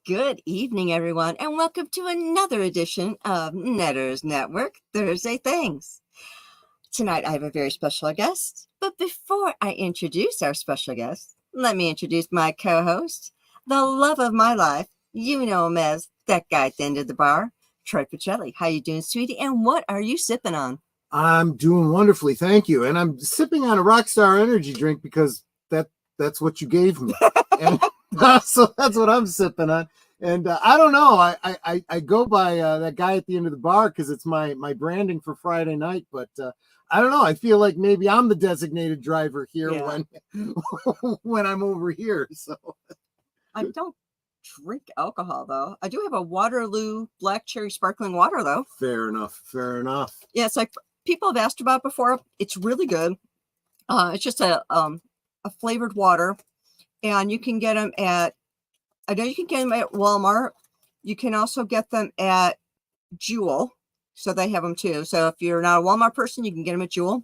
Good evening, everyone, and welcome to another edition of Netters Network Thursday Things. Tonight, I have a very special guest, but before I introduce our special guest, let me introduce my co-host, the love of my life. You know him as that guy at the end of the bar, Troy Pacelli. How you doing, sweetie? And what are you sipping on? I'm doing wonderfully, thank you. And I'm sipping on a Rockstar energy drink because that's what you gave me. And so that's what I'm sipping on. And I don't know. I go by that guy at the end of the bar because it's my branding for Friday night. But I don't know. I feel like maybe I'm the designated driver here when I'm over here. So I don't drink alcohol, though. I do have a Waterloo Black Cherry Sparkling Water, though. Fair enough. Yeah, it's like people have asked about before. It's really good. It's just a flavored water, and you can get them at, I know you can get them at Walmart. You can also get them at Jewel, so they have them too. So if you're not a Walmart person, you can get them at Jewel.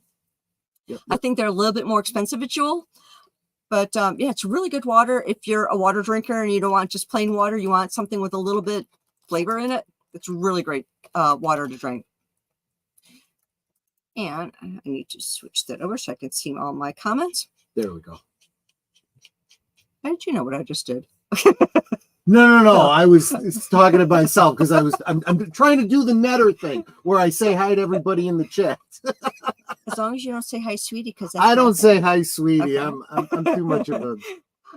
Yep. I think they're a little bit more expensive at Jewel, but yeah, it's really good water. If you're a water drinker and you don't want just plain water, you want something with a little bit flavor in it, it's really great water to drink. And I need to switch that over so I can see all my comments. There we go. How did you know what I just did? No. I was talking to myself because I'm trying to do the netter thing where I say hi to everybody in the chat. As long as you don't say hi, sweetie, because I don't say hi, sweetie. Okay. I'm too much of a.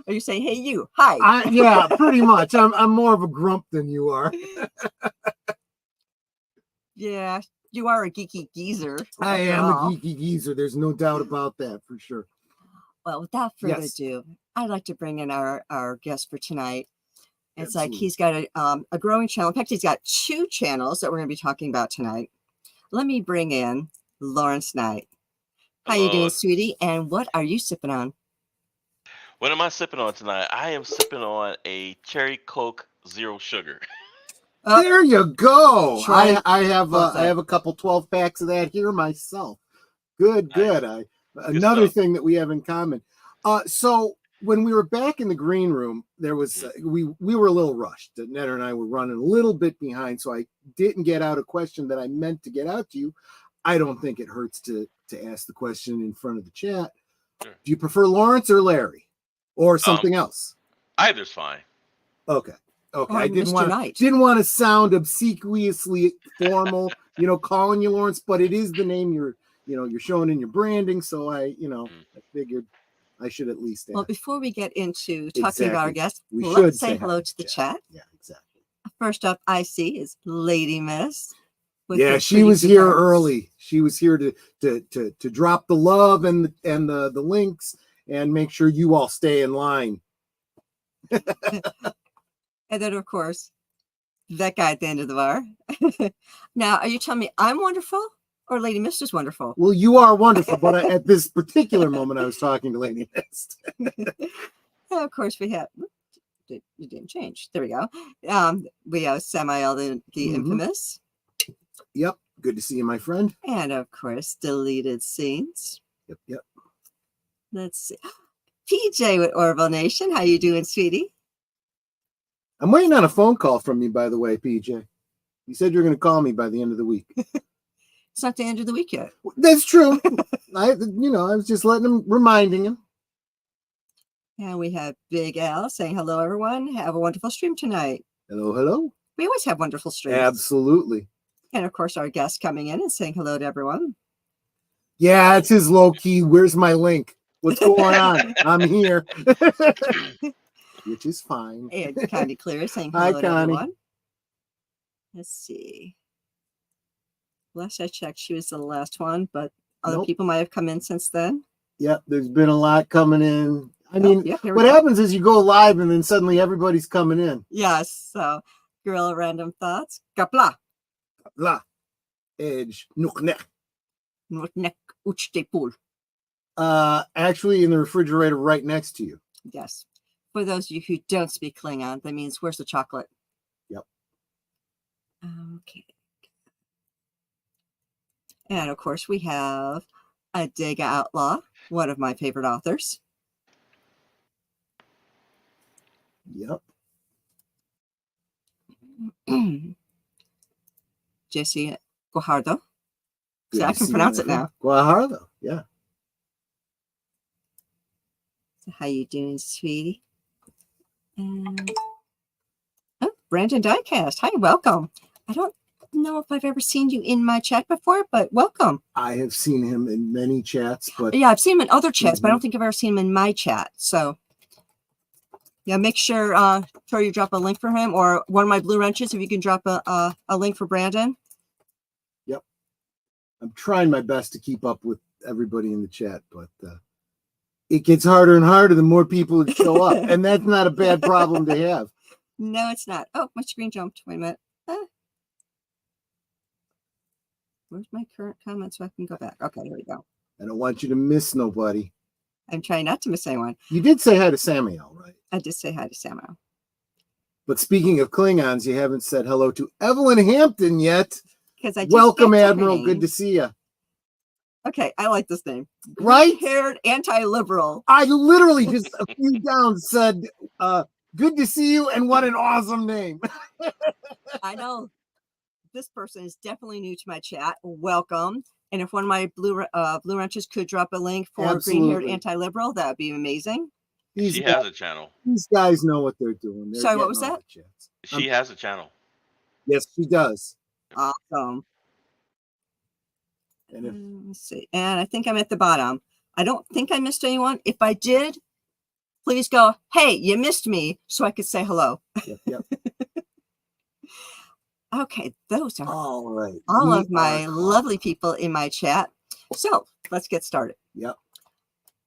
Are you saying, hey, you? Hi. Yeah, pretty much. I'm more of a grump than you are. Yeah, you are a geeky geezer. I am a geeky geezer. There's no doubt about that for sure. Well, without further ado, I'd like to bring in our guest for tonight. It's Absolutely. Like he's got a growing channel. In fact, he's got 2 channels that we're going to be talking about tonight. Let me bring in Laurence Knight. How you doing, sweetie? And what are you sipping on? What am I sipping on tonight? I am sipping on a Cherry Coke Zero Sugar. There you go. Troy, I have a couple 12 packs of that here myself. Good. Nice. Another thing that we have in common. So when we were back in the green room, there was we were a little rushed. Netter and I were running a little bit behind, so I didn't get out a question that I meant to get out to you. I don't think it hurts to ask the question in front of the chat. Sure. Do you prefer Laurence or Larry, or something else? Either's fine. Okay. I didn't Mr. want to sound obsequiously formal, calling you Laurence, but it is the name you're showing in your branding. So I figured I should at least ask. Well, before we get into talking about our guests, let's say hello to the chat. Yeah, exactly. First up, I see is Lady Miss. Yeah, she was here early. She was here to drop the love and the links and make sure you all stay in line. And then, of course, that guy at the end of the bar. Now, are you telling me I'm wonderful or Lady Mist is wonderful? Well, you are wonderful, but at this particular moment, I was talking to Lady Mist. Of course, we have. You didn't change. There we go. We have Samael, the infamous. Yep. Good to see you, my friend. And, of course, deleted scenes. Yep. Let's see. PJ with Orville Nation. How you doing, sweetie? I'm waiting on a phone call from you, by the way, PJ. You said you were going to call me by the end of the week. It's not the end of the week yet. That's true. I was just reminding him. And we have Big Al saying, hello, everyone. Have a wonderful stream tonight. Hello. We always have wonderful streams. Absolutely. And, of course, our guest coming in and saying hello to everyone. Yeah, it's his low-key, where's my link? What's going on? I'm here. Which is fine. And Connie Clear saying hello to everyone. Let's see. Last I checked, she was the last one, but other people might have come in since then. Yep, there's been a lot coming in. I mean, what happens is you go live and then suddenly everybody's coming in. Yes. So, Gorilla Random Thoughts. Kapla. Kapla. Edge. Nuknek. Nuknek uchtepul. Actually in the refrigerator right next to you. Yes. For those of you who don't speak Klingon, that means where's the chocolate? Yep. Okay. And of course we have a Dega Outlaw, one of my favorite authors. Yep. Jesse Guajardo. Good So to I can see you, pronounce my it now. friend. Guajardo, yeah. So how you doing, sweetie? And Brandon Diecast. Hi, welcome. I don't know if I've ever seen you in my chat before, but welcome. I have seen him in many chats, but yeah, I've seen him in other chats, but I don't think I've ever seen him in my chat. So yeah, make sure Tori, you drop a link for him, or one of my blue wrenches if you can drop a link for Brandon. Yep. I'm trying my best to keep up with everybody in the chat, but it gets harder and harder the more people that show up, and that's not a bad problem to have. No, it's not. Oh, my screen jumped. Wait a minute. Where's my current comment so I can go back? Okay, here we go. I don't want you to miss nobody. I'm trying not to miss anyone. You did say hi to Samuel, right? I did say hi to Samuel. But speaking of Klingons, you haven't said hello to Evelyn Hampton yet. Because I welcome, Admiral. Good to see you. Okay, I like this name. Right? Haired anti-liberal. I literally just a few down said, good to see you, and what an awesome name. I know. This person is definitely new to my chat. Welcome. And if one of my blue wrenches could drop a link for green-haired anti-liberal, that would be amazing. She has a channel. These guys know what they're doing. Sorry, what was that? She has a channel. Yes, she does. Awesome. And let's see. And I think I'm at the bottom. I don't think I missed anyone. If I did, please go, hey, you missed me, so I could say hello. Yep. Okay, those are all of my lovely people in my chat. So let's get started. Yep.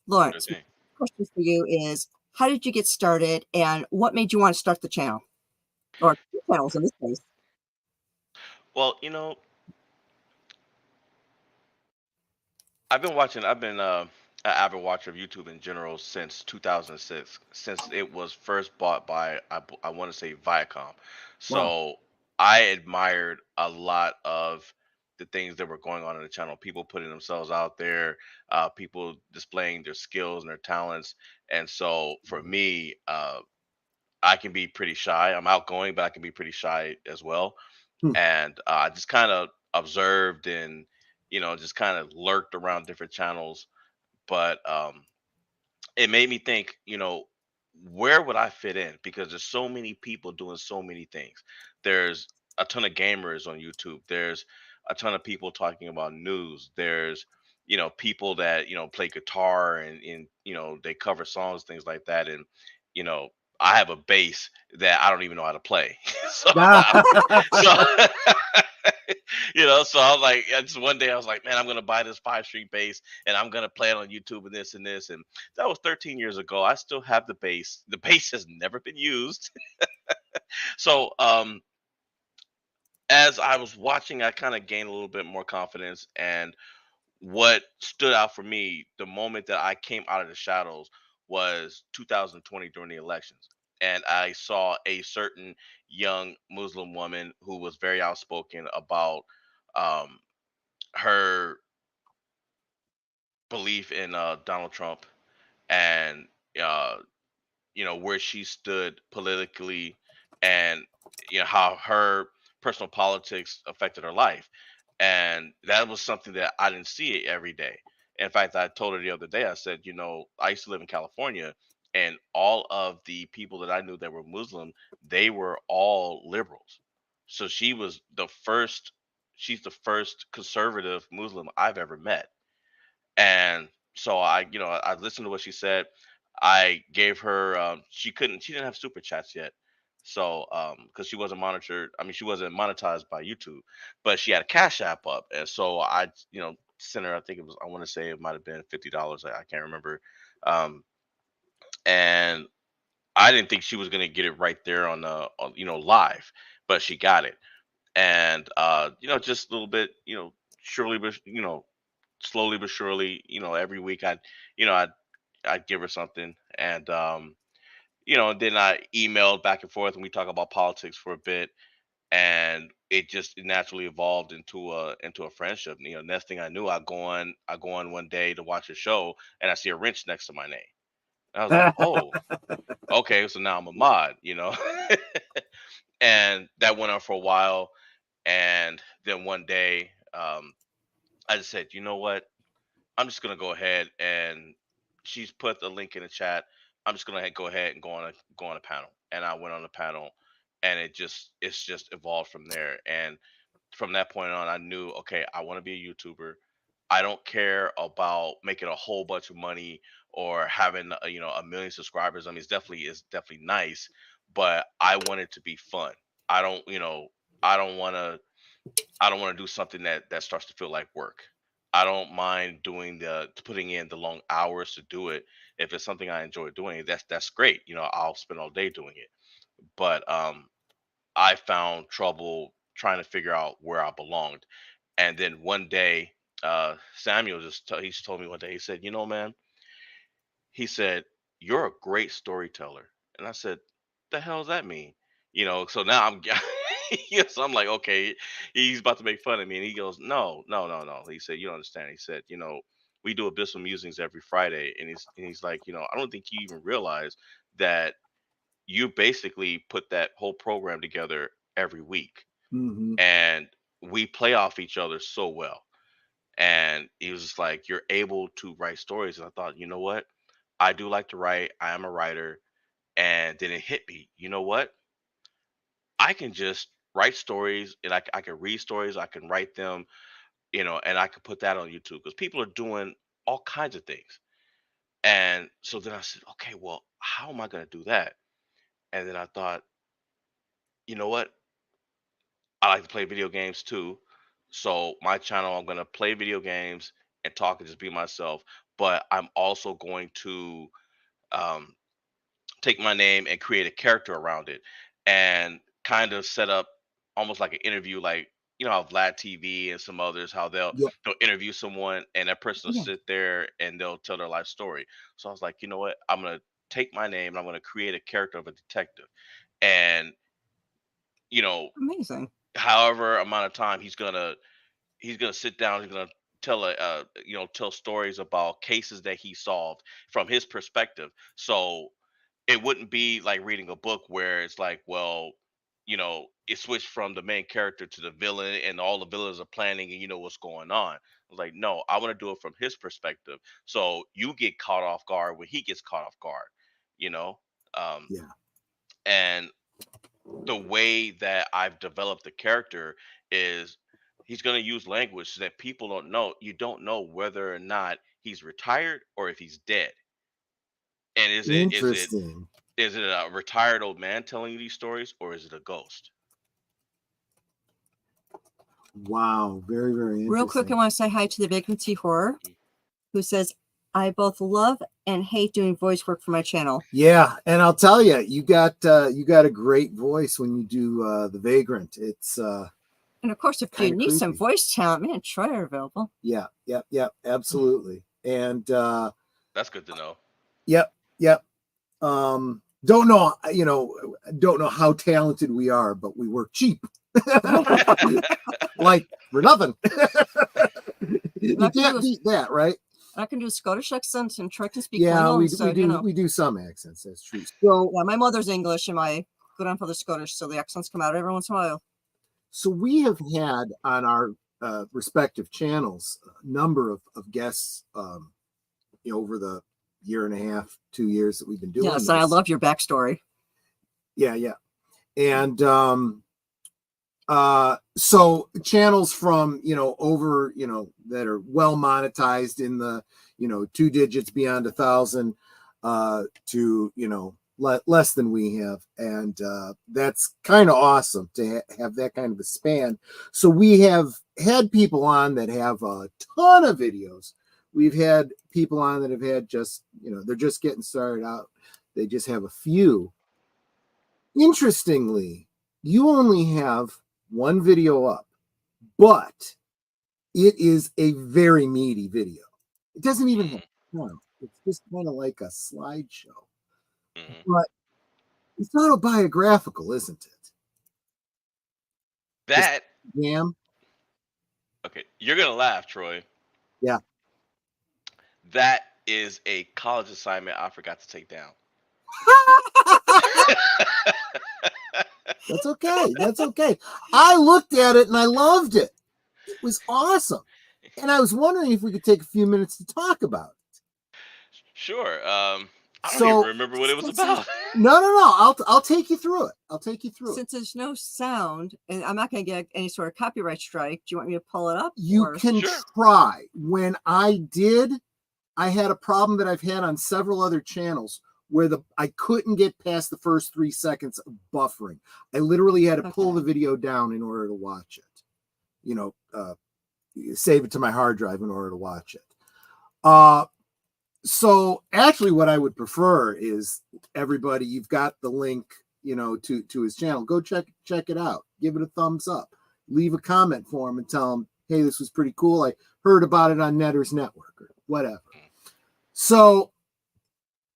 Laurence, okay. Question for you is, how did you get started, and what made you want to start the channel? Or two channels in this case. Well, I've been an avid watcher of YouTube in general since 2006, since it was first bought by, I want to say, Viacom. So I admired a lot of the things that were going on in the channel, people putting themselves out there, people displaying their skills and their talents. And so for me, I can be pretty shy. I'm outgoing, but I can be pretty shy as well. And I just kind of observed and, just kind of lurked around different channels. But it made me think, where would I fit in? Because there's so many people doing so many things. There's a ton of gamers on YouTube. There's a ton of people talking about news. There's, people that, play guitar and they cover songs, things like that. And, you know, I have a bass that I don't even know how to play. so, so so I was like, just one day I was like, man, I'm gonna buy this 5-string bass and I'm gonna play it on YouTube and this and this. And that was 13 years ago. I still have the bass. The bass has never been used. So as I was watching, I kind of gained a little bit more confidence. And what stood out for me, the moment that I came out of the shadows, was 2020 during the elections. And I saw a certain young Muslim woman who was very outspoken about um, her belief in Donald Trump and uh, where she stood politically, and how her personal politics affected her life. And that was something that I didn't see every day. In fact, I told her the other day, I said, I used to live in California, and all of the people that I knew that were Muslim, they were all liberals. So she's the first conservative Muslim I've ever met. And so I listened to what she said. I gave her, she didn't have super chats yet. So, because she wasn't monitored, I mean, she wasn't monetized by YouTube, but she had a Cash App up. And so I, sent her, I think it was, I want to say it might have been $50. I can't remember. And I didn't think she was going to get it right there on live, but she got it. And, just a little bit, surely, but, slowly but surely, every week I'd give her something. And then I emailed back and forth and we talk about politics for a bit, and it just naturally evolved into a friendship. Next thing I knew, I go on one day to watch a show and I see a wrench next to my name. And I was like, oh, okay, so now I'm a mod. And that went on for a while. And then one day, I just said, you know what? I'm just gonna go ahead and she's put the link in the chat. I'm just gonna go ahead and go on a panel. And I went on the panel, and it's just evolved from there. And from that point on, I knew, okay, I want to be a YouTuber. I don't care about making a whole bunch of money or having a million subscribers. I mean, it's definitely nice, but I want it to be fun. I don't you know I don't want to do something that starts to feel like work. I don't mind doing the putting in the long hours to do it. If it's something I enjoy doing, that's great. I'll spend all day doing it. But I found trouble trying to figure out where I belonged. And then one day, Samuel he's told me one day, he said, man, he said, you're a great storyteller. And I said, the hell does that mean? So now I'm, yes, I'm like, okay, he's about to make fun of me. And he goes, no, no, no, no. He said, you don't understand. He said, we do Abyssal Musings every Friday. And he's like, I don't think you even realize that you basically put that whole program together every week. Mm-hmm. And we play off each other so well. And he was just like, you're able to write stories. And I thought, you know what? I do like to write. I am a writer. And then it hit me. You know what? I can just write stories, and I can read stories. I can write them, and I can put that on YouTube because people are doing all kinds of things. And so then I said, okay, well, how am I going to do that? And then I thought, you know what? I like to play video games too. So my channel, I'm going to play video games and talk and just be myself. But I'm also going to um, take my name and create a character around it, and kind of set up almost like an interview, like how Vlad TV and some others, how Yeah. they'll interview someone, and that person will Yeah. sit there and they'll tell their life story. So I was like, you know what? I'm gonna take my name and I'm gonna create a character of a detective, and you know, Amazing. however amount of time he's gonna sit down. He's gonna tell stories about cases that he solved from his perspective. So it wouldn't be like reading a book where it's like, well, it switched from the main character to the villain, and all the villains are planning, and you know what's going on. I was like, no, I want to do it from his perspective. So you get caught off guard when he gets caught off guard, you know? Um, Yeah. and the way that I've developed the character is he's going to use language that people don't know. You don't know whether or not he's retired or if he's dead. And Interesting. is it a retired old man telling you these stories, or is it a ghost? Wow. Very, very Real quick, I interesting. want to say hi to the Vacancy Horror, Mm. who says, I both love and hate doing voice work for my channel. Yeah, and I'll tell you, you got a great voice when you do the Vagrant. It's And of course, if you kind of need some creepy. voice talent, man, Troy are available. Yeah, yep, yep, absolutely. And That's good to know. yep, yep. Don't know, don't know how talented we are, but we work cheap. Like for nothing. You I can can't do beat that, right? I can do Scottish accents, and Troy can speak Yeah, Klingon, we so do we do some accents. That's true. So Yeah, my mother's English and my grandfather's Scottish, so the accents come out every once in a while. so we have had on our respective channels a number of guests over the year and a half, 2 years that we've been doing Yes, this. and I love your backstory. Yeah, yeah. And so channels from over that are well monetized in the 2 digits beyond 1,000 to less than we have, and that's kind of awesome to have that kind of a span. So we have had people on that have a ton of videos. We've had people on that have had just they're just getting started out. They just have a few. Interestingly, you only have one video up, but it is a very meaty video. It doesn't even have sound. It's just kind of like a slideshow. Hmm. But it's autobiographical, isn't it? This That jam. okay? You're gonna laugh, Troy. Yeah. That is a college assignment I forgot to take down. That's okay. That's okay. I looked at it and I loved it. It was awesome. And I was wondering if we could take a few minutes to talk about it. Sure. I don't even So remember what it was since about. no. I'll take you through it. I'll take you through it. Since there's no sound, and I'm not going to get any sort of copyright strike, do you want me to pull it up? You or? can Sure. try. When I did, I had a problem that I've had on several other channels where I couldn't get past the first 3 seconds of buffering. I literally had to pull the video down in order to watch it. You know, save it to my hard drive in order to watch it. So actually what I would prefer is everybody, you've got the link, you know, to his channel. Go check it out. Give it a thumbs up. Leave a comment for him and tell him, hey, this was pretty cool. I heard about it on Netters Network or whatever. So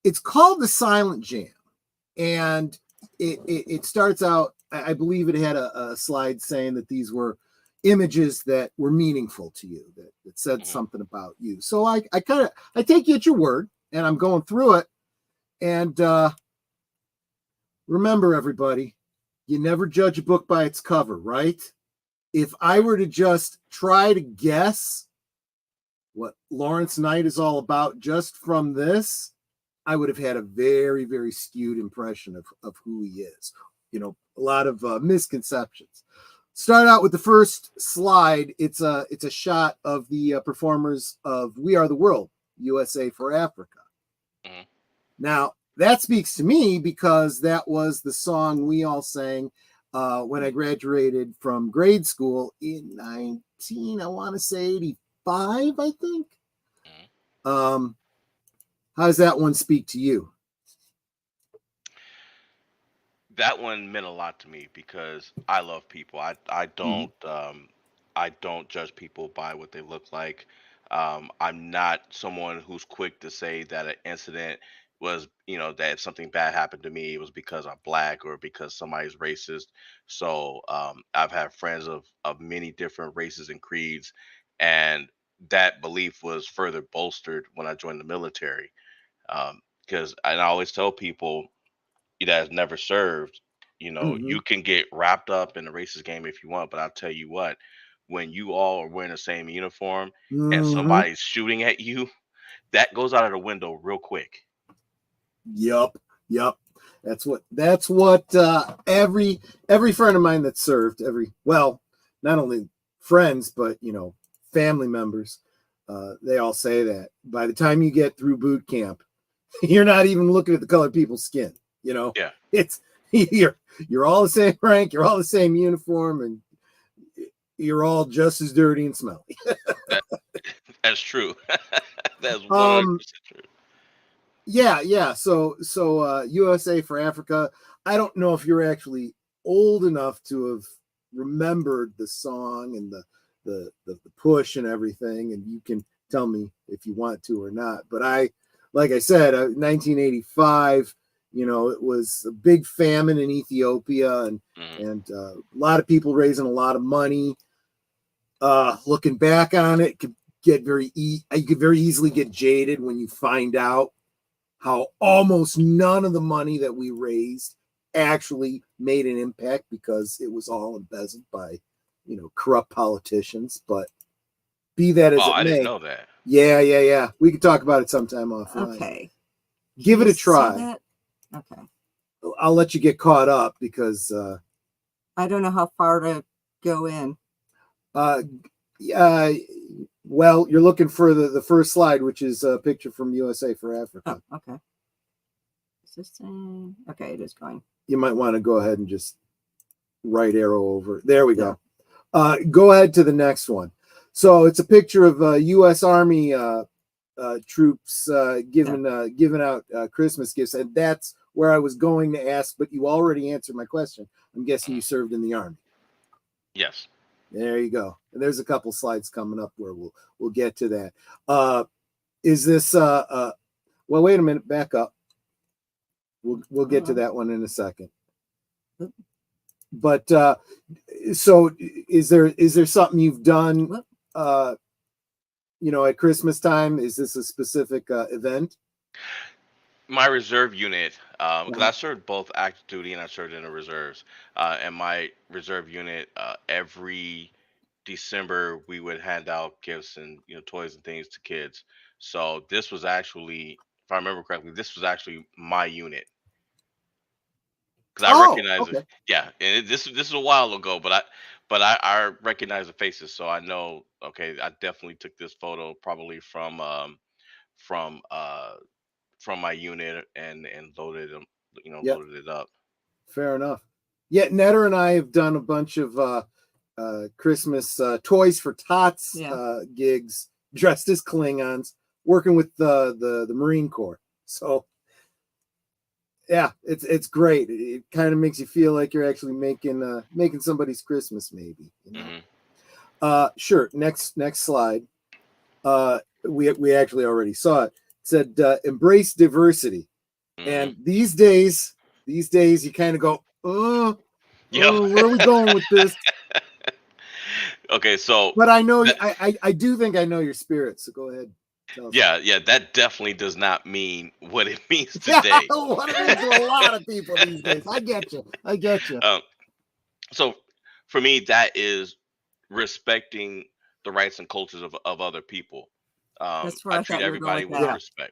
it's called the Silent Jam. And it starts out, I believe it had a slide saying that these were images that were meaningful to you, that said something about you. So I take you at your word, and I'm going through it. And remember, everybody, you never judge a book by its cover, right? If I were to just try to guess what Laurence Knight is all about just from this, I would have had a very, very skewed impression of who he is. You know, a lot of misconceptions. Start out with the first slide. It's a shot of the performers of We Are the World, USA for Africa. Mm-hmm. Now, that speaks to me because that was the song we all sang when I graduated from grade school in 85, I think. Mm-hmm. How does that one speak to you? That one meant a lot to me because I love people. I don't judge people by what they look like. I'm not someone who's quick to say that an incident was, that if something bad happened to me, it was because I'm black or because somebody's racist. So I've had friends of many different races and creeds, and that belief was further bolstered when I joined the military. Because I always tell people that has never served, Mm-hmm. you can get wrapped up in the racist game if you want, but I'll tell you what, when you all are wearing the same uniform and Mm-hmm. somebody's shooting at you, that goes out of the window real quick. Yep. That's what every friend of mine that served, not only friends, but family members, they all say that by the time you get through boot camp, you're not even looking at the color of people's skin. Yeah. It's you're all the same rank, you're all the same uniform, and you're all just as dirty and smelly. That's true. That's 100% true. Yeah. So USA for Africa. I don't know if you're actually old enough to have remembered the song and the push and everything, and you can tell me if you want to or not. But like I said, 1985. It was a big famine in Ethiopia, and a lot of people raising a lot of money. Looking back on it, you could very easily get jaded when you find out how almost none of the money that we raised actually made an impact because it was all embezzled by, corrupt politicians. But be that as it may. I didn't know that. Yeah. We could talk about it sometime offline. Okay. Give it a try. Okay. I'll let you get caught up because I don't know how far to go in. Well, you're looking for the first slide, which is a picture from USA for Africa. Oh, okay. Is this thing? Okay, it is going. You might want to go ahead and just right arrow over. There we go. Go ahead to the next one. So it's a picture of U.S. Army troops giving out Christmas gifts, and that's where I was going to ask, but you already answered my question. I'm guessing you served in the Army. Yes. There you go. And there's a couple slides coming up where we'll get to that. Is this well, wait a minute, back up. We'll get to that one in a second. But so is there something you've done at Christmas time? Is this a specific event? My reserve unit, because I served both active duty and I served in the reserves. And my reserve unit, every December we would hand out gifts and toys and things to kids. So this was actually, if I remember correctly, this was actually my unit because I Oh, recognize it. okay. Yeah, and this is a while ago, but I recognize the faces, so I know. Okay, I definitely took this photo probably from uh from my unit and loaded them, Yeah, loaded it up. fair enough. Yeah, Netter and I have done a bunch of Christmas Toys for Tots gigs dressed as Klingons, working with the Marine Corps. So yeah, it's great. It kind of makes you feel like you're actually making somebody's Christmas, maybe. Sure. Next slide. We actually already saw it. It said embrace diversity. And these days you kind of go, Yep. where are we going with this? Okay, so But I know I do think I know your spirit. So go ahead. Tell us. yeah, that definitely does not mean what it means Yeah, today. what it means to a lot of people these days. I get you. So for me, that is respecting the rights and cultures of other people. That's where I I treat thought you were going everybody with with that. respect.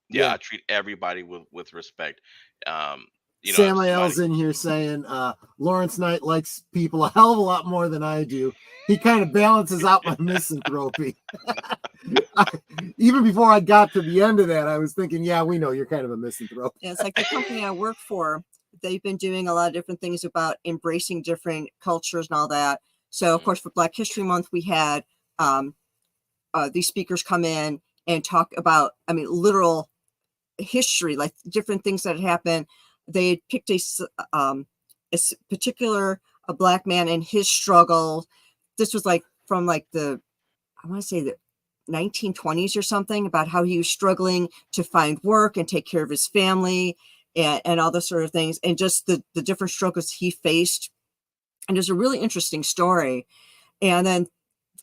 Yeah, Yeah. I treat everybody with respect. If somebody, Samael's in here saying Laurence Knight likes people a hell of a lot more than I do. He kind of balances out my misanthropy. Even before I got to the end of that, I was thinking, yeah, we know you're kind of a misanthrope. Yeah, it's like the company I work for, they've been doing a lot of different things about embracing different cultures and all that. So, of course, for Black History Month, we had these speakers come in and talk about, literal history, like different things that had happened. They had picked a particular a Black man and his struggle. This was like from like I want to say the 1920s or something, about how he was struggling to find work and take care of his family and all those sort of things, and just the different struggles he faced. And there's a really interesting story. And then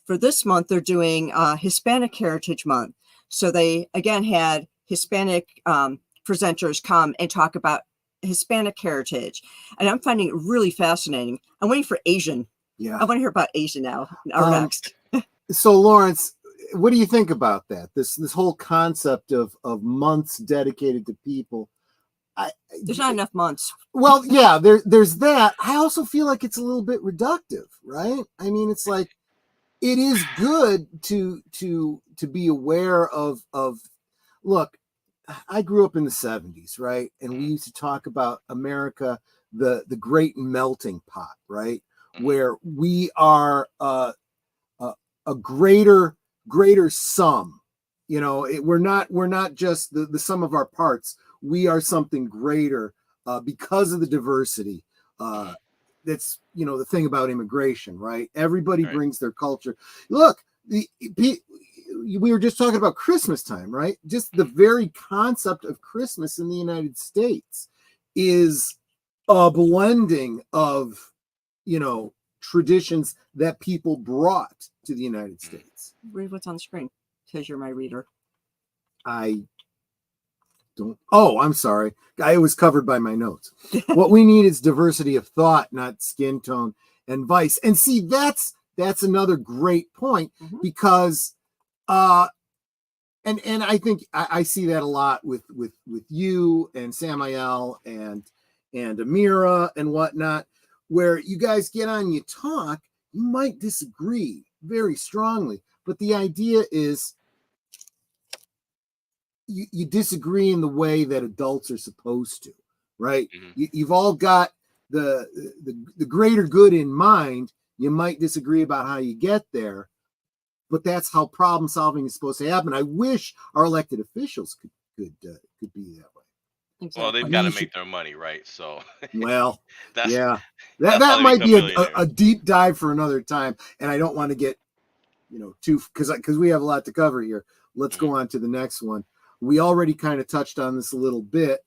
for this month, they're doing Hispanic Heritage Month. So they, again, had Hispanic presenters come and talk about Hispanic heritage. And I'm finding it really fascinating. I'm waiting for Asian. Yeah. I want to hear about Asian now, or next. So, Laurence, what do you think about that? This whole concept of months dedicated to people. There's not enough months. Well, yeah, there's that. I also feel like it's a little bit reductive, right? I mean, it's like it is good to be aware of. Look, I grew up in the 70s, right? And we used to talk about America, the great melting pot, right? Where we are a greater sum. We're not just the sum of our parts. We are something greater because of the diversity. That's the thing about immigration, right? Everybody brings their culture. Look, we were just talking about Christmas time, right? Just the very concept of Christmas in the United States is a blending of traditions that people brought to the United States. Read what's on the screen, because you're my reader. I don't. Oh, I'm sorry. I was covered by my notes. What we need is diversity of thought, not skin tone and vice. And see, that's another great point, because and I think I see that a lot with you and Samael and Amira and whatnot, where you guys get on, you talk, you might disagree very strongly, but the idea is you disagree in the way that adults are supposed to, right? You've all got the greater good in mind. You might disagree about how you get there, but that's how problem solving is supposed to happen. I wish our elected officials could be that way. Exactly. Well, they've got to make their money, right? So, well, that's that might be a deep dive for another time, and I don't want to get too, because we have a lot to cover here. Let's go on to the next one. We already kind of touched on this a little bit.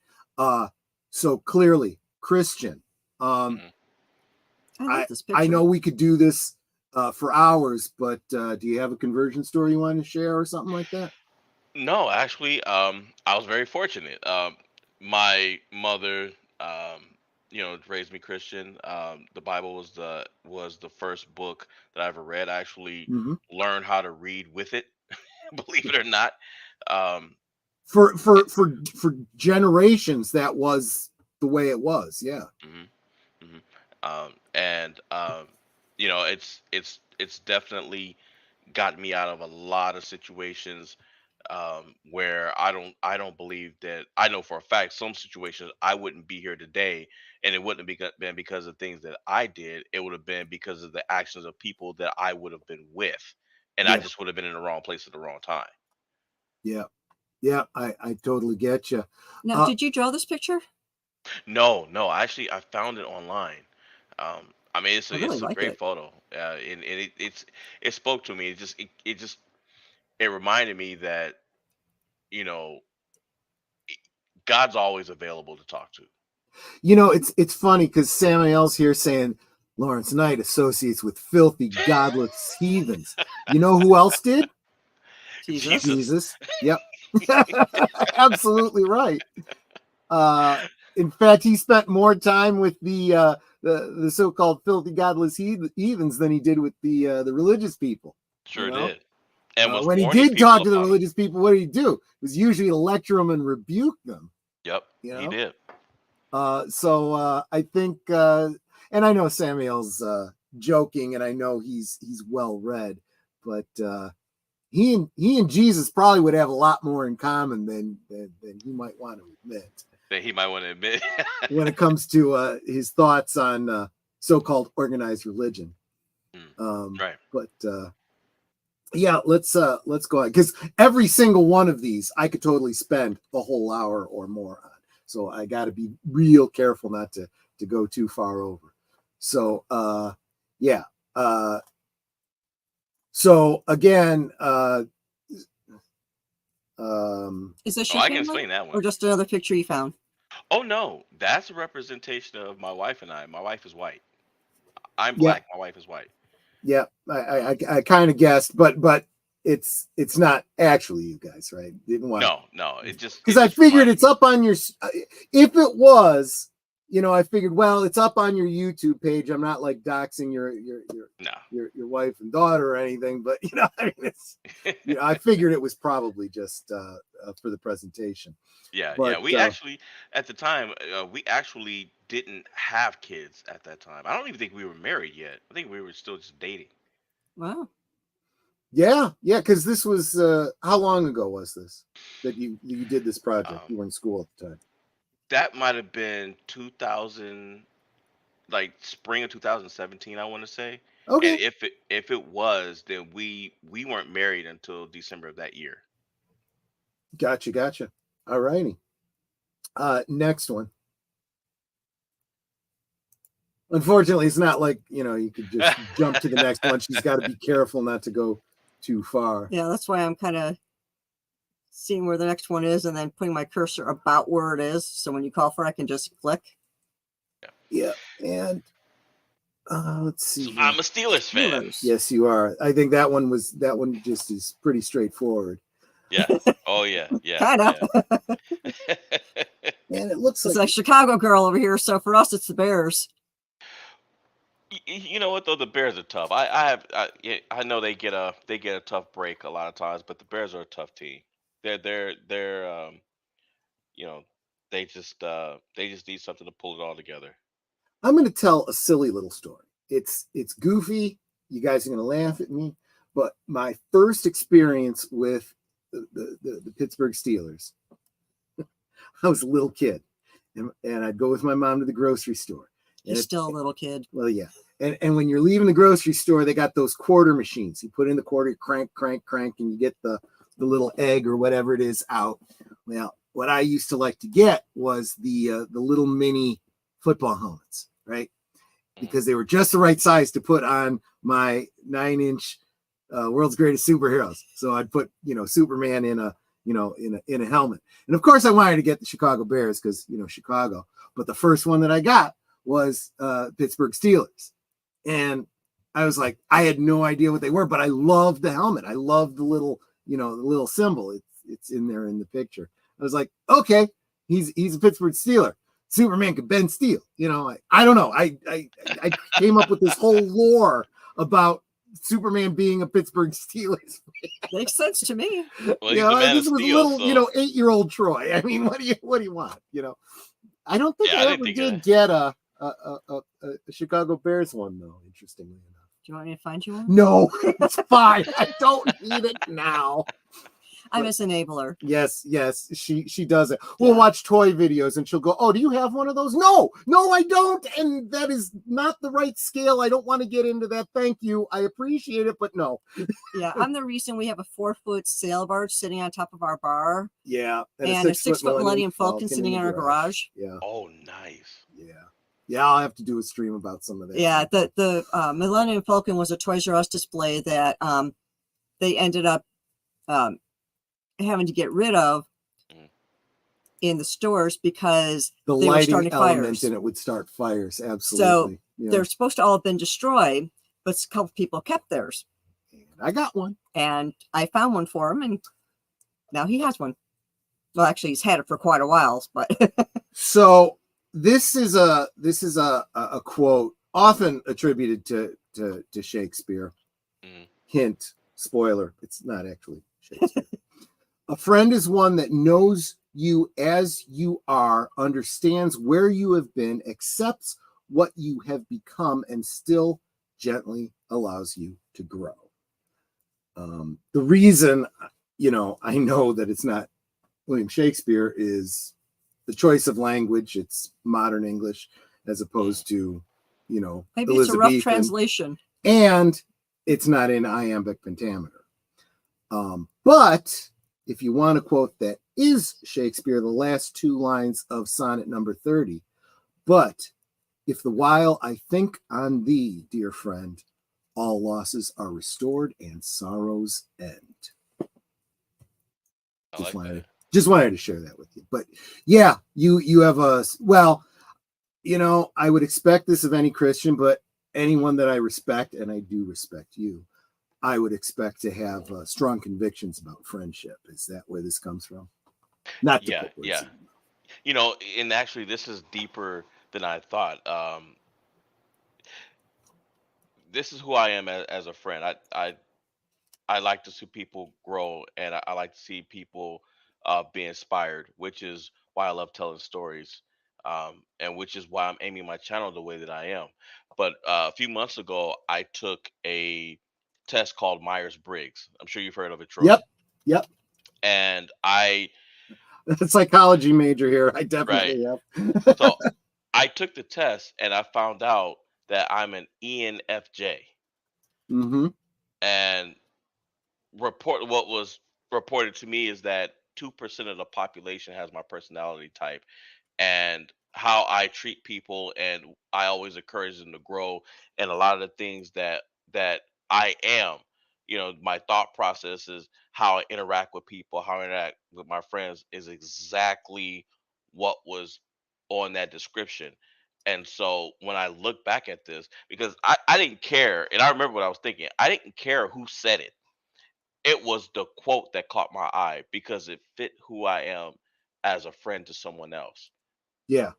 So clearly Christian. I love this picture. I know we could do this for hours, but do you have a conversion story you want to share or something like that? No, actually, I was very fortunate. my mother, raised me Christian. The Bible was the first book that I ever read. I actually Hmm. learned how to read with it, believe it or not. Um, For generations, that was the way it was. Yeah. mhm, mhm. And it's definitely got me out of a lot of situations where I don't believe that. I know for a fact some situations I wouldn't be here today, and it wouldn't have been because of things that I did. It would have been because of the actions of people that I would have been with, and I Yeah. just would have been in the wrong place at the wrong time. Yeah. Yeah. I totally get you. Now, did you draw this picture? No, no, actually, I found it online. I mean, I really it's a like great it. photo, and it spoke to me. It reminded me that you know God's always available to talk to. It's funny because Samuel's here saying Lawrence Knight associates with filthy, godless heathens. You know who else did? Jesus. Jesus. Jesus. Yep. Absolutely right. Uh, in fact, he spent more time with the so-called filthy, godless heathens than he did with the religious people. You Sure know, did. And was when he warning did people talk to the about them. religious people, what did he do? It was usually to lecture them and rebuke them. Yep, You he know. did. So I think, and I know Samuel's joking, and I know he's well read, but he and Jesus probably would have a lot more in common than he might want to admit That he might want to admit. when it comes to his thoughts on so-called organized religion. Mm, Um, right. but yeah, let's go on, because every single one of these I could totally spend a whole hour or more on. So I got to be real careful not to go too far over. So yeah. So again, Is this Oh, your I can family explain that or one. just another picture you found? Oh no, that's a representation of my wife and I. My wife is white. I'm yeah, black. My wife is white. yeah. I kind of guessed, but it's not actually you guys, right? Didn't want, No, no. because It I just figured reminded it's me. up on your. If it was, I figured, well, it's up on your YouTube page. I'm not like doxing No. your wife and daughter or anything, but I mean, it's I figured it was probably just for the presentation, Yeah, yeah. but We actually, at the time, we actually didn't have kids at that time. I don't even think we were married yet. I think we were still just dating. Wow. yeah, because this was how long ago was this that you did this project? Um, You were in school at the time. that might have been 2000, like spring of 2017, I want to say. And Okay, if it was, then we weren't married until December of that year. gotcha. All righty. Next one. Unfortunately, it's not like you could just jump to the next one. She's got to be careful not to go too far. Yeah, that's why I'm kind of seeing where the next one is and then putting my cursor about where it is. So when you call for it, I can just click. Yeah, and let's see So here. I'm a Steelers fan. Steelers. Yes, you are. I think that one just is pretty straightforward. Yeah. Oh yeah. Yeah. Kind of. Yeah. And it looks It's like a Chicago girl over here. So for us, it's the Bears. You know what though, the Bears are tough. I know they get a tough break a lot of times, but the Bears are a tough team. They're you know they just need something to pull it all together. I'm going to tell a silly little story. It's goofy. You guys are going to laugh at me, but my first experience with the Pittsburgh Steelers, I was a little kid, and I'd go with my mom to the grocery store. And He's still a little kid. well, yeah. And when you're leaving the grocery store, they got those quarter machines. You put in the quarter, crank, and you get the little egg or whatever it is out. Well, what I used to like to get was the little mini football helmets, right? Mhm. Because they were just the right size to put on my 9-inch world's greatest superheroes. So I'd put Superman in a in a helmet, and of course I wanted to get the Chicago Bears because Chicago. But the first one that I got was Pittsburgh Steelers, and I was like, I had no idea what they were, but I loved the helmet. I loved the little the little symbol. It's in there in the picture. I was like, okay, He's a Pittsburgh Steeler. Superman could bend steel. You know, I don't know. I came up with this whole lore about Superman being a Pittsburgh Steelers. Makes sense to me. Well, he's the man of this was steel. little, So 8-year-old Troy. I mean, what do you want? I don't think Yeah, I I ever didn't think did of get a Chicago Bears one though. Interestingly enough. Do you want me to find you one? No, it's fine. I don't need it now. I'm his enabler. Yes, she does it. We'll Yeah. watch toy videos and she'll go, "Oh, do you have one of those?" No, I don't. And that is not the right scale. I don't want to get into that. Thank you. I appreciate it, but no. Yeah, I'm the reason we have a 4-foot sail barge sitting on top of our bar Yeah. and a 6-foot Millennium Falcon sitting in our garage. Yeah. oh, nice. Yeah, I'll have to do a stream about some of that. Yeah, the Millennium Falcon was a Toys R Us display that they ended up having to get rid of in the stores because The they were lighting starting element fires. in it would start fires. Absolutely. They're supposed to all have been destroyed, but a couple people kept theirs. I got one. And I found one for him, and now he has one. Well, actually, he's had it for quite a while, but So this is a quote often attributed to Shakespeare. Mm. Hint, spoiler, it's not actually Shakespeare. A friend is one that knows you as you are, understands where you have been, accepts what you have become, and still gently allows you to grow. The reason, I know that it's not William Shakespeare is the choice of language. It's modern English as opposed to, maybe it's a rough Elizabethan. translation. And it's not in iambic pentameter. But if you want a quote that is Shakespeare, the last 2 lines of sonnet number 30, but if the while I think on thee, dear friend, all losses are restored and sorrows end. I like that. Just wanted to share that with you. But yeah, you have I would expect this of any Christian, but anyone that I respect, and I do respect you, I would expect to have strong convictions about friendship. Is that where this comes from? Not to Yeah, put words yeah. in your mouth. And actually, this is deeper than I thought. This is who I am as a friend. I like to see people grow, and I like to see people be inspired, which is why I love telling stories, and which is why I'm aiming my channel the way that I am. But a few months ago, I took a test called Myers-Briggs. I'm sure you've heard of it, Troy. Yep. And I Psychology major here. I right. definitely have. So I took the test, and I found out that I'm an ENFJ. Mm-hmm. And what was reported to me is that 2% of the population has my personality type, and how I treat people, and I always encourage them to grow, and a lot of the things that I am, my thought process is how I interact with people, how I interact with my friends is exactly what was on that description. And so when I look back at this, because I didn't care, and I remember what I was thinking, I didn't care who said it. It was the quote that caught my eye because it fit who I am as a friend to someone else. Yeah,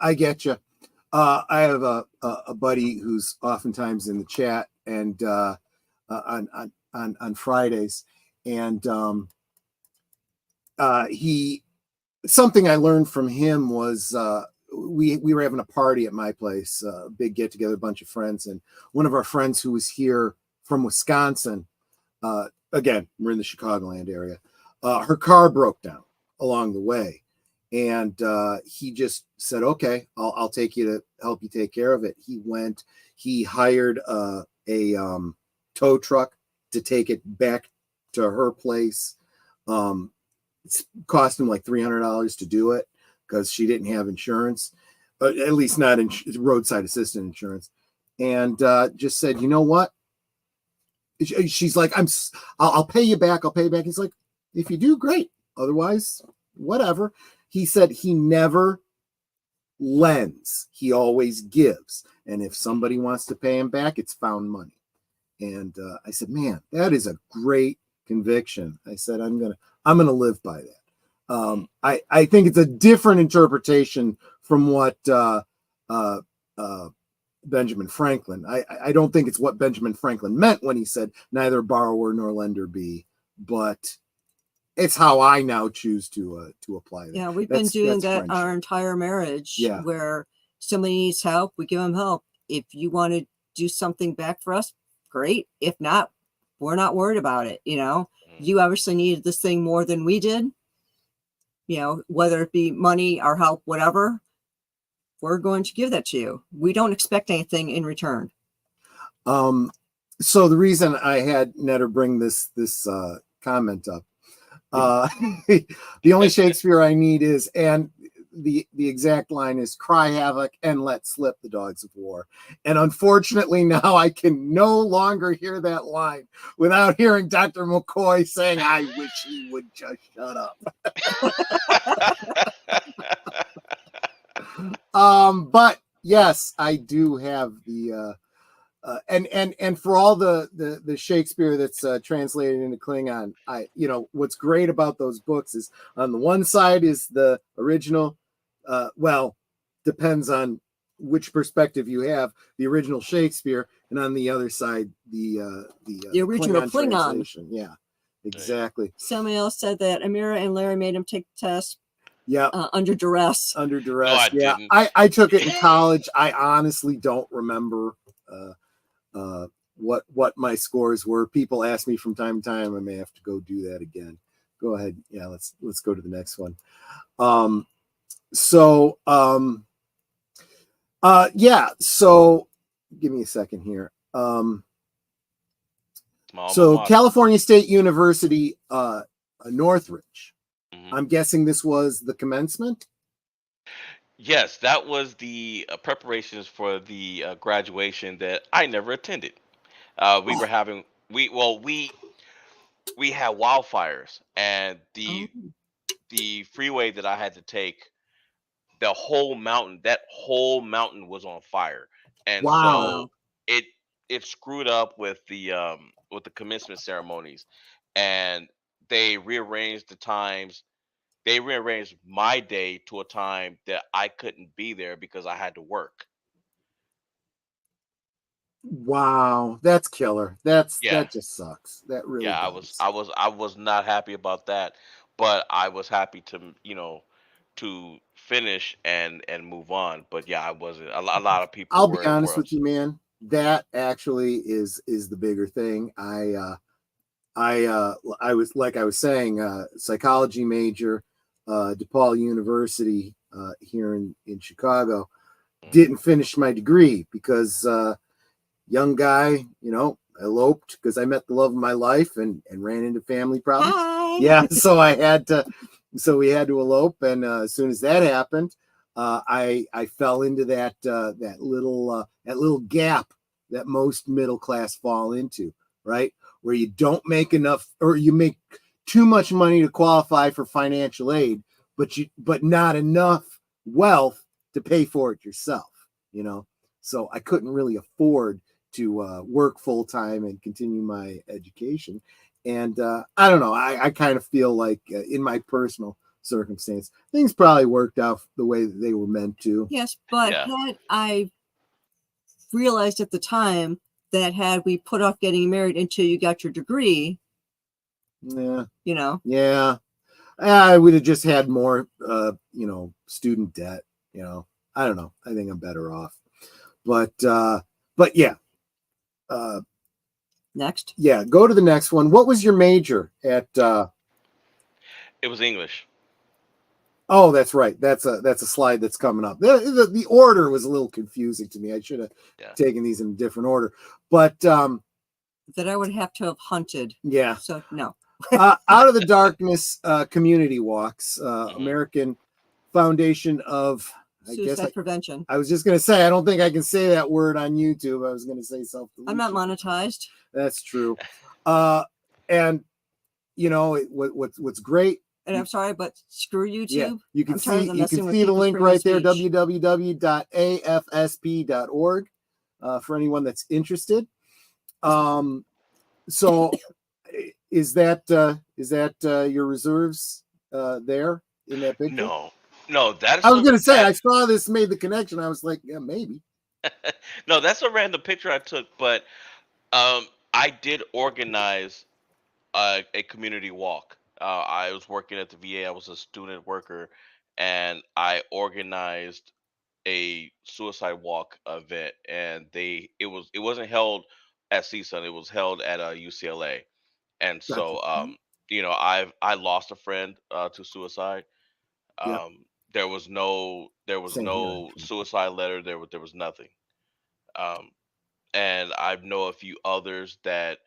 I get you. I have a buddy who's oftentimes in the chat and on Fridays, and he something I learned from him was we were having a party at my place, a big get together, a bunch of friends, and one of our friends who was here from Wisconsin. Again, we're in the Chicagoland area. Her car broke down along the way, and he just said, "Okay, I'll take you to help you take care of it." He hired a tow truck to take it back to her place. It's cost him like $300 to do it because she didn't have insurance, at least not roadside assistance insurance, and just said, "You know what?" She's like, I'll pay you back. I'll pay you back. He's like, "If you do, great. Otherwise, whatever." He said he never lends. He always gives. And if somebody wants to pay him back, it's found money. And I said, "Man, that is a great conviction." I said, I'm gonna live by that. I think it's a different interpretation from what Benjamin Franklin. I don't think it's what Benjamin Franklin meant when he said neither borrower nor lender be, but it's how I now choose to apply that. Yeah, we've been doing that friendship. our entire marriage. Yeah. Where somebody needs help, we give them help. If you want to do something back for us, great. If not, we're not worried about it. You obviously needed this thing more than we did. Whether it be money or help, whatever, we're going to give that to you. We don't expect anything in return. So the reason I had Netter bring this comment up, the only Shakespeare I need is, and the exact line is, cry havoc and let slip the dogs of war. And unfortunately now I can no longer hear that line without hearing Dr. McCoy saying, I wish he would just shut up. But yes, I do have the and for all the Shakespeare that's translated into Klingon, what's great about those books is on the one side is the original, depends on which perspective you have, the original Shakespeare, and on the other side the original Klingon. Translation. Yeah, exactly. Somebody else said that Amira and Larry made him take the test. Yeah, under duress. Under duress. No, I yeah, didn't. I took it in college. I honestly don't remember what my scores were. People ask me from time to time. I may have to go do that again. Go ahead. Yeah, let's go to the next one. So give me a second here. California State University, Northridge. Mm-hmm. I'm guessing this was the commencement. Yes, that was the preparations for the graduation that I never attended. We were having we had wildfires, and the freeway that I had to take, that whole mountain was on fire, and so it screwed up with the commencement ceremonies, and they rearranged the times. They rearranged my day to a time that I couldn't be there because I had to work. Wow, that's killer. That just sucks. That really does. I was not happy about that, but I was happy to to finish and move on. But yeah, I wasn't. A lot of people. I'll be honest with you, man. That actually is the bigger thing. I was, like I was saying, psychology major, DePaul University here in Chicago. Didn't finish my degree because young guy, eloped because I met the love of my life and ran into family problems. Hi. Yeah, so we had to elope, and as soon as that happened, I fell into that little gap that most middle class fall into, right? Where you don't make enough, or you make too much money to qualify for financial aid, but not enough wealth to pay for it yourself, So I couldn't really afford to work full time and continue my education. And I don't know, I kind of feel like in my personal circumstance, things probably worked out the way that they were meant to. Yes, but had I realized at the time that had we put off getting married until you got your degree, I would have just had more, student debt. I don't know. I think I'm better off. But yeah. Next. Yeah, go to the next one. What was your major at? It was English. Oh, that's right. That's a slide that's coming up. The order was a little confusing to me. I should have taken these in a different order. But that I would have to have hunted. Yeah. So no. Out of the Darkness community walks, American Foundation of Suicide Prevention. I was just going to say, I don't think I can say that word on YouTube. I was going to say self-delusion. I'm not monetized. That's true. And what's great. And I'm sorry, but screw YouTube. Yeah, you can see the link right there, www.afsp.org, for anyone that's interested. So is that your reserves there in that picture? No, no, that I is was a gonna say I that saw this, made the connection. I was like, yeah, maybe. no, that's a random picture I took, but I did organize a community walk. I was working at the VA. I was a student worker, and I organized a suicide walk event. And it wasn't held at CSUN. It was held at UCLA. And Gotcha. so I lost a friend to suicide. Yep. There was Same here, no actually. suicide letter. There was nothing. Um, and I know a few others that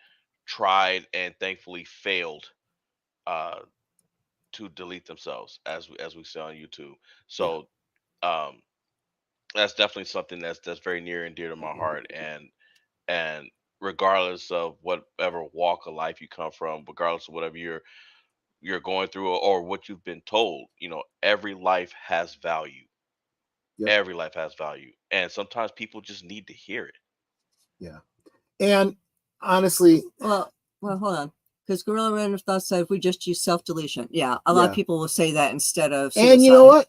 tried and thankfully failed uh, to delete themselves, as we say on YouTube. Yeah. So um, that's definitely something that's very near and dear to my heart, and regardless of whatever walk of life you come from, regardless of whatever you're going through, or what you've been told, every life has value. Yep. Every life has value, and sometimes people just need to hear it. Yeah. And honestly, Well, hold on. Because Gorilla Random Thoughts said if we just use self-deletion. Yeah, a lot of yeah. people will say that instead of And you know suicide. what?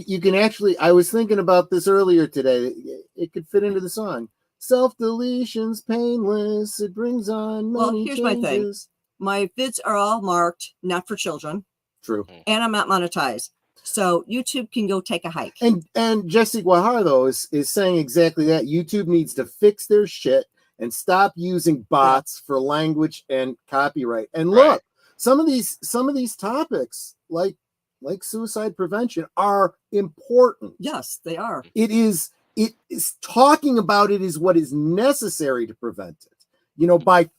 You can actually. I was thinking about this earlier today. It could fit into the song. Self deletion's painless. It brings on Well, many here's my thing. changes. My vids are all marked not for children, True. and I'm not monetized. So YouTube can go take a hike. And Jesse Guajar though is saying exactly that. YouTube needs to fix their shit and stop using bots for language and copyright. And Right. look, some of these topics like suicide prevention are important. Yes, they are. It is talking about it is what is necessary to prevent it. You know, by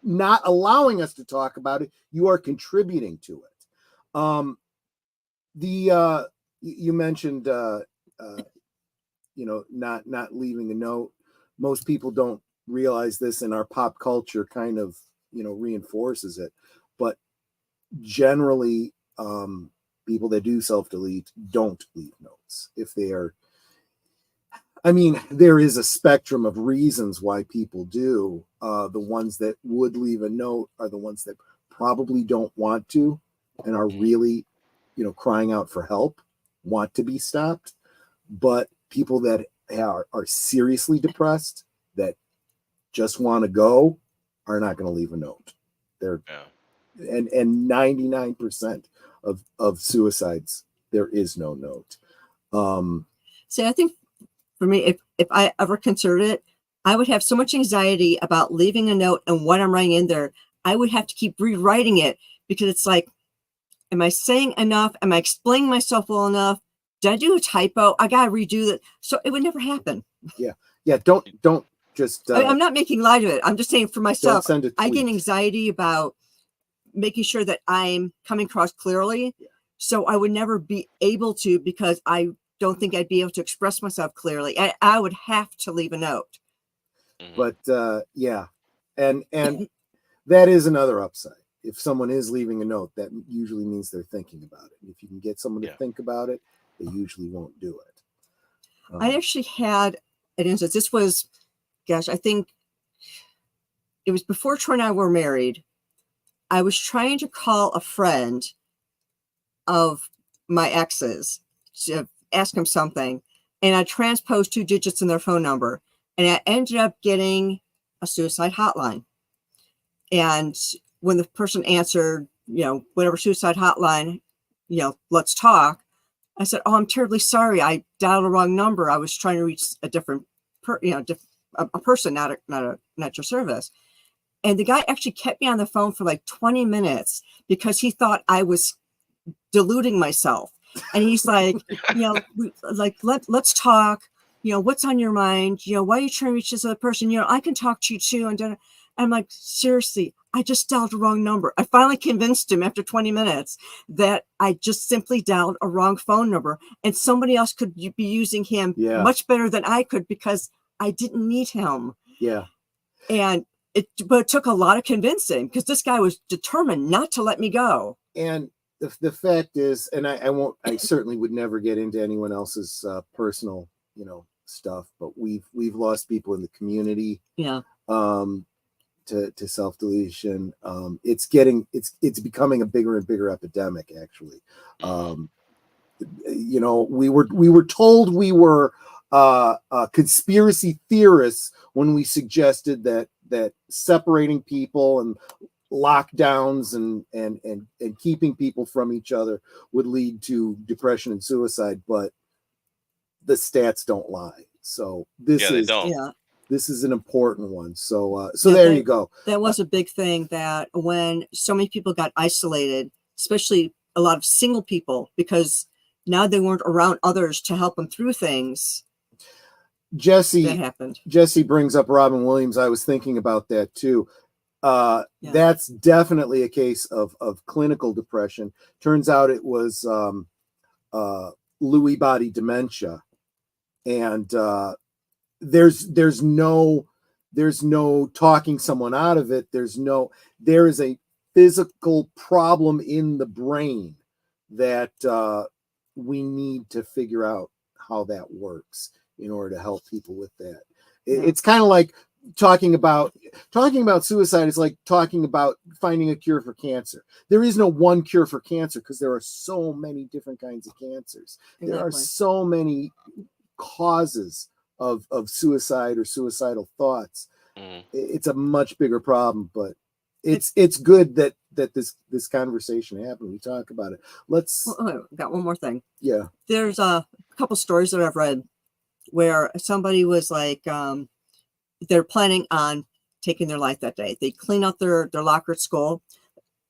not allowing us to talk about it, you are contributing to it. You mentioned not leaving a note. Most people don't realize this, and our pop culture kind of reinforces it. But generally, people that do self-delete don't leave notes if they are. I mean, there is a spectrum of reasons why people do. The ones that would leave a note are the ones that probably don't want to and are really, crying out for help, want to be stopped. But people that are seriously depressed, that just want to go, are not going to leave a note. They're and 99% of suicides, there is no note. See, I think for me, if I ever considered it, I would have so much anxiety about leaving a note and what I'm writing in there. I would have to keep rewriting it because it's like, am I saying enough? Am I explaining myself well enough? Did I do a typo? I got to redo that. So it would never happen. Yeah. Don't just. I'm not making light of it. I'm just saying for myself, send a I get tweet. anxiety about making sure that I'm coming across clearly. Yeah. So I would never be able to because I don't think I'd be able to express myself clearly. I would have to leave a note. But yeah, and that is another upside. If someone is leaving a note, that usually means they're thinking about it. And if you can get someone to think about it, they usually won't do it. I actually had an instance. This was, gosh, I think it was before Troy and I were married. I was trying to call a friend of my ex's to ask him something, and I transposed 2 digits in their phone number, and I ended up getting a suicide hotline. And when the person answered, whatever suicide hotline, let's talk, I said, "Oh, I'm terribly sorry. I dialed the wrong number. I was trying to reach a different, a person, not your service." And the guy actually kept me on the phone for like 20 minutes because he thought I was deluding myself. And he's like, let's talk. What's on your mind? Why are you trying to reach this other person? I can talk to you too. And I'm like, seriously, I just dialed the wrong number. I finally convinced him after 20 minutes that I just simply dialed a wrong phone number and somebody else could be using him much better than I could because I didn't need him. Yeah. And it took a lot of convincing because this guy was determined not to let me go. And the fact is, and I certainly would never get into anyone else's personal, stuff, but we've lost people in the community. Yeah. to self-deletion. It's becoming a bigger and bigger epidemic, actually. We were told we were conspiracy theorists when we suggested that separating people and lockdowns and keeping people from each other would lead to depression and suicide, but the stats don't lie. So this is an important one. So there you go. That was a big thing, that when so many people got isolated, especially a lot of single people, because now they weren't around others to help them through things. That happened. Jesse brings up Robin Williams. I was thinking about that too. That's definitely a case of clinical depression. Turns out it was Lewy body dementia, and there's no talking someone out of it. There is a physical problem in the brain that we need to figure out how that works in order to help people with that. It's kind of like talking about suicide is like talking about finding a cure for cancer. There is no one cure for cancer because there are so many different kinds of cancers. Exactly. There are so many causes of suicide or suicidal thoughts. It's a much bigger problem, but it's good that this conversation happened. We talk about it. Got one more thing. Yeah. There's a couple stories that I've read where somebody was like, they're planning on taking their life that day. They clean out their locker at school.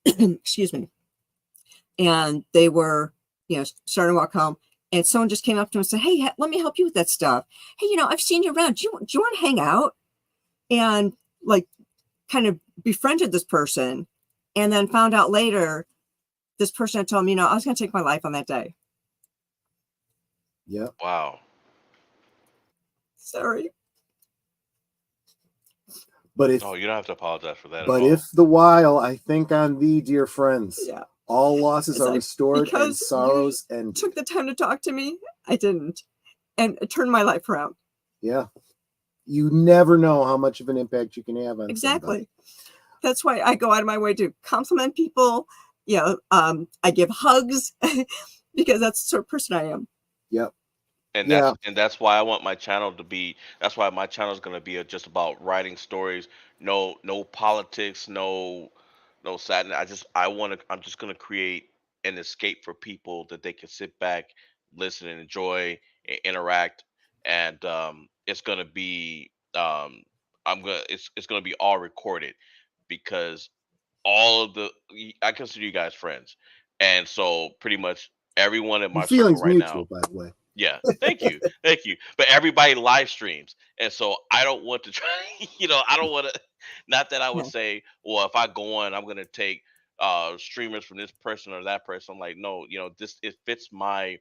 Excuse me. And they were, starting to walk home. And someone just came up to him and said, "Hey, let me help you with that stuff. Hey, I've seen you around. Do you want to hang out?" And like kind of befriended this person, and then found out later this person had told him, I was going to take my life on that day. Yeah. Wow. Sorry. But you don't have to apologize for that. But if the while I think on thee, dear friends, all losses are restored and sorrows and took the time to talk to me. I didn't, and it turned my life around. Yeah, you never know how much of an impact you can have on somebody. That's why I go out of my way to compliment people. I give hugs because that's the sort of person I am. Yep. And that's why I want my channel to be. That's why my channel is going to be just about writing stories. No politics. No sadness. I'm just going to create an escape for people that they can sit back, listen, and enjoy, and interact. And it's going to be. It's going to be all recorded, because I consider you guys friends, and so pretty much everyone in my circle right mutual, now. by the way. Yeah, thank you. But everybody live streams, and so I don't want to try. I don't want to. Not that I would say, well, if I go on, I'm going to take streamers from this person or that person. I'm like, no, it fits my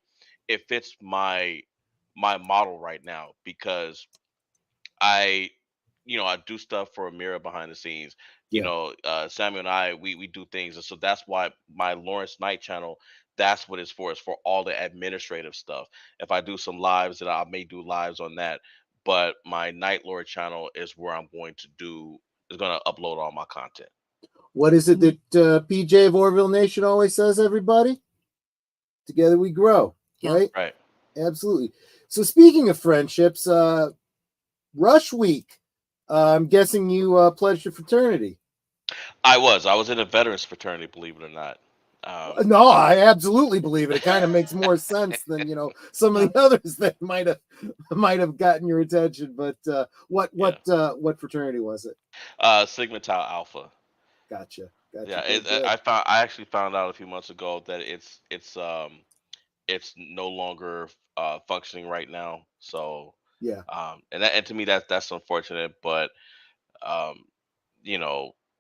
model right now, because I I do stuff for Amira behind the scenes. Samuel and I, we do things, and so that's why my Laurence Night channel, that's what it's for. It's for all the administrative stuff. If I do some lives, then I may do lives on that. But my Night Lord channel is where I'm going to upload all my content. What is it that PJ of Orville Nation always says, everybody? Together we grow, right? Right. Absolutely. So speaking of friendships, Rush Week, I'm guessing you pledged your fraternity. I was in a veterans fraternity, believe it or not. No, I absolutely believe it. It kind of makes more sense than some of the others that might have gotten your attention. But what fraternity was it? Sigma Tau Alpha. Gotcha. Yeah, I actually found out a few months ago that it's no longer functioning right now. So yeah, and to me that's unfortunate, but um,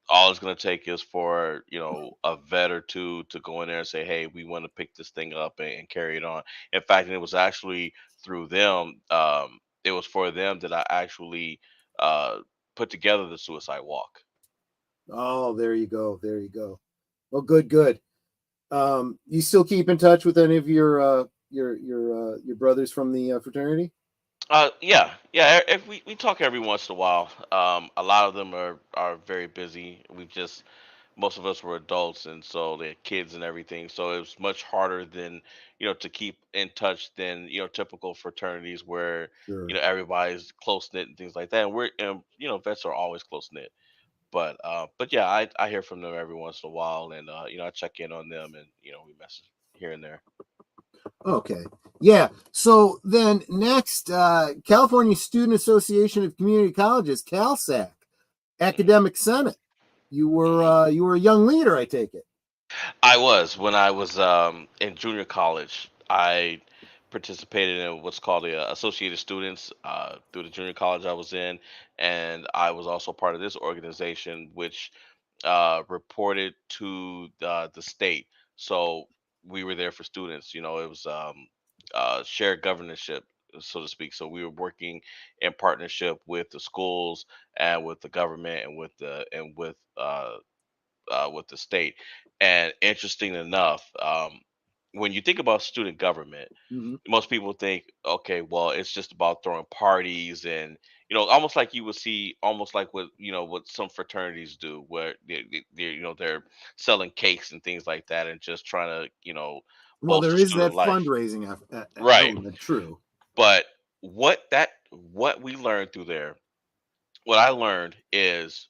all it's going to take is for a vet or two to go in there and say, hey, we want to pick this thing up and carry it on. In fact, it was actually through them. It was for them that I actually put together the suicide walk. Oh, there you go. Well, good. You still keep in touch with any of your brothers from the fraternity? Yeah. If we talk every once in a while. A lot of them are very busy. We've just most of us were adults, and so they had kids and everything. So it was much harder than to keep in touch than typical fraternities where Sure. everybody's close knit and things like that. And vets are always close knit. But yeah, I hear from them every once in a while, and I check in on them, and we message here and there. Okay. Yeah. So then next, California Student Association of Community Colleges, CalSAC, Hmm. Academic Senate. Hmm. You were a young leader, I take it. I was when I was in junior college. I participated in what's called the Associated Students through the junior college I was in, and I was also part of this organization, which reported to the state. So we were there for students. It was shared governorship, so to speak. So we were working in partnership with the schools and with the government and with the state. And interesting enough, when you think about student government, Mhm. most people think, okay, well, it's just about throwing parties and almost like you would see, almost like what some fraternities do, where they're selling cakes and things like that, and just trying to Well, boast there the is student that life, fundraising right? element, true. But what we learned through there, what I learned is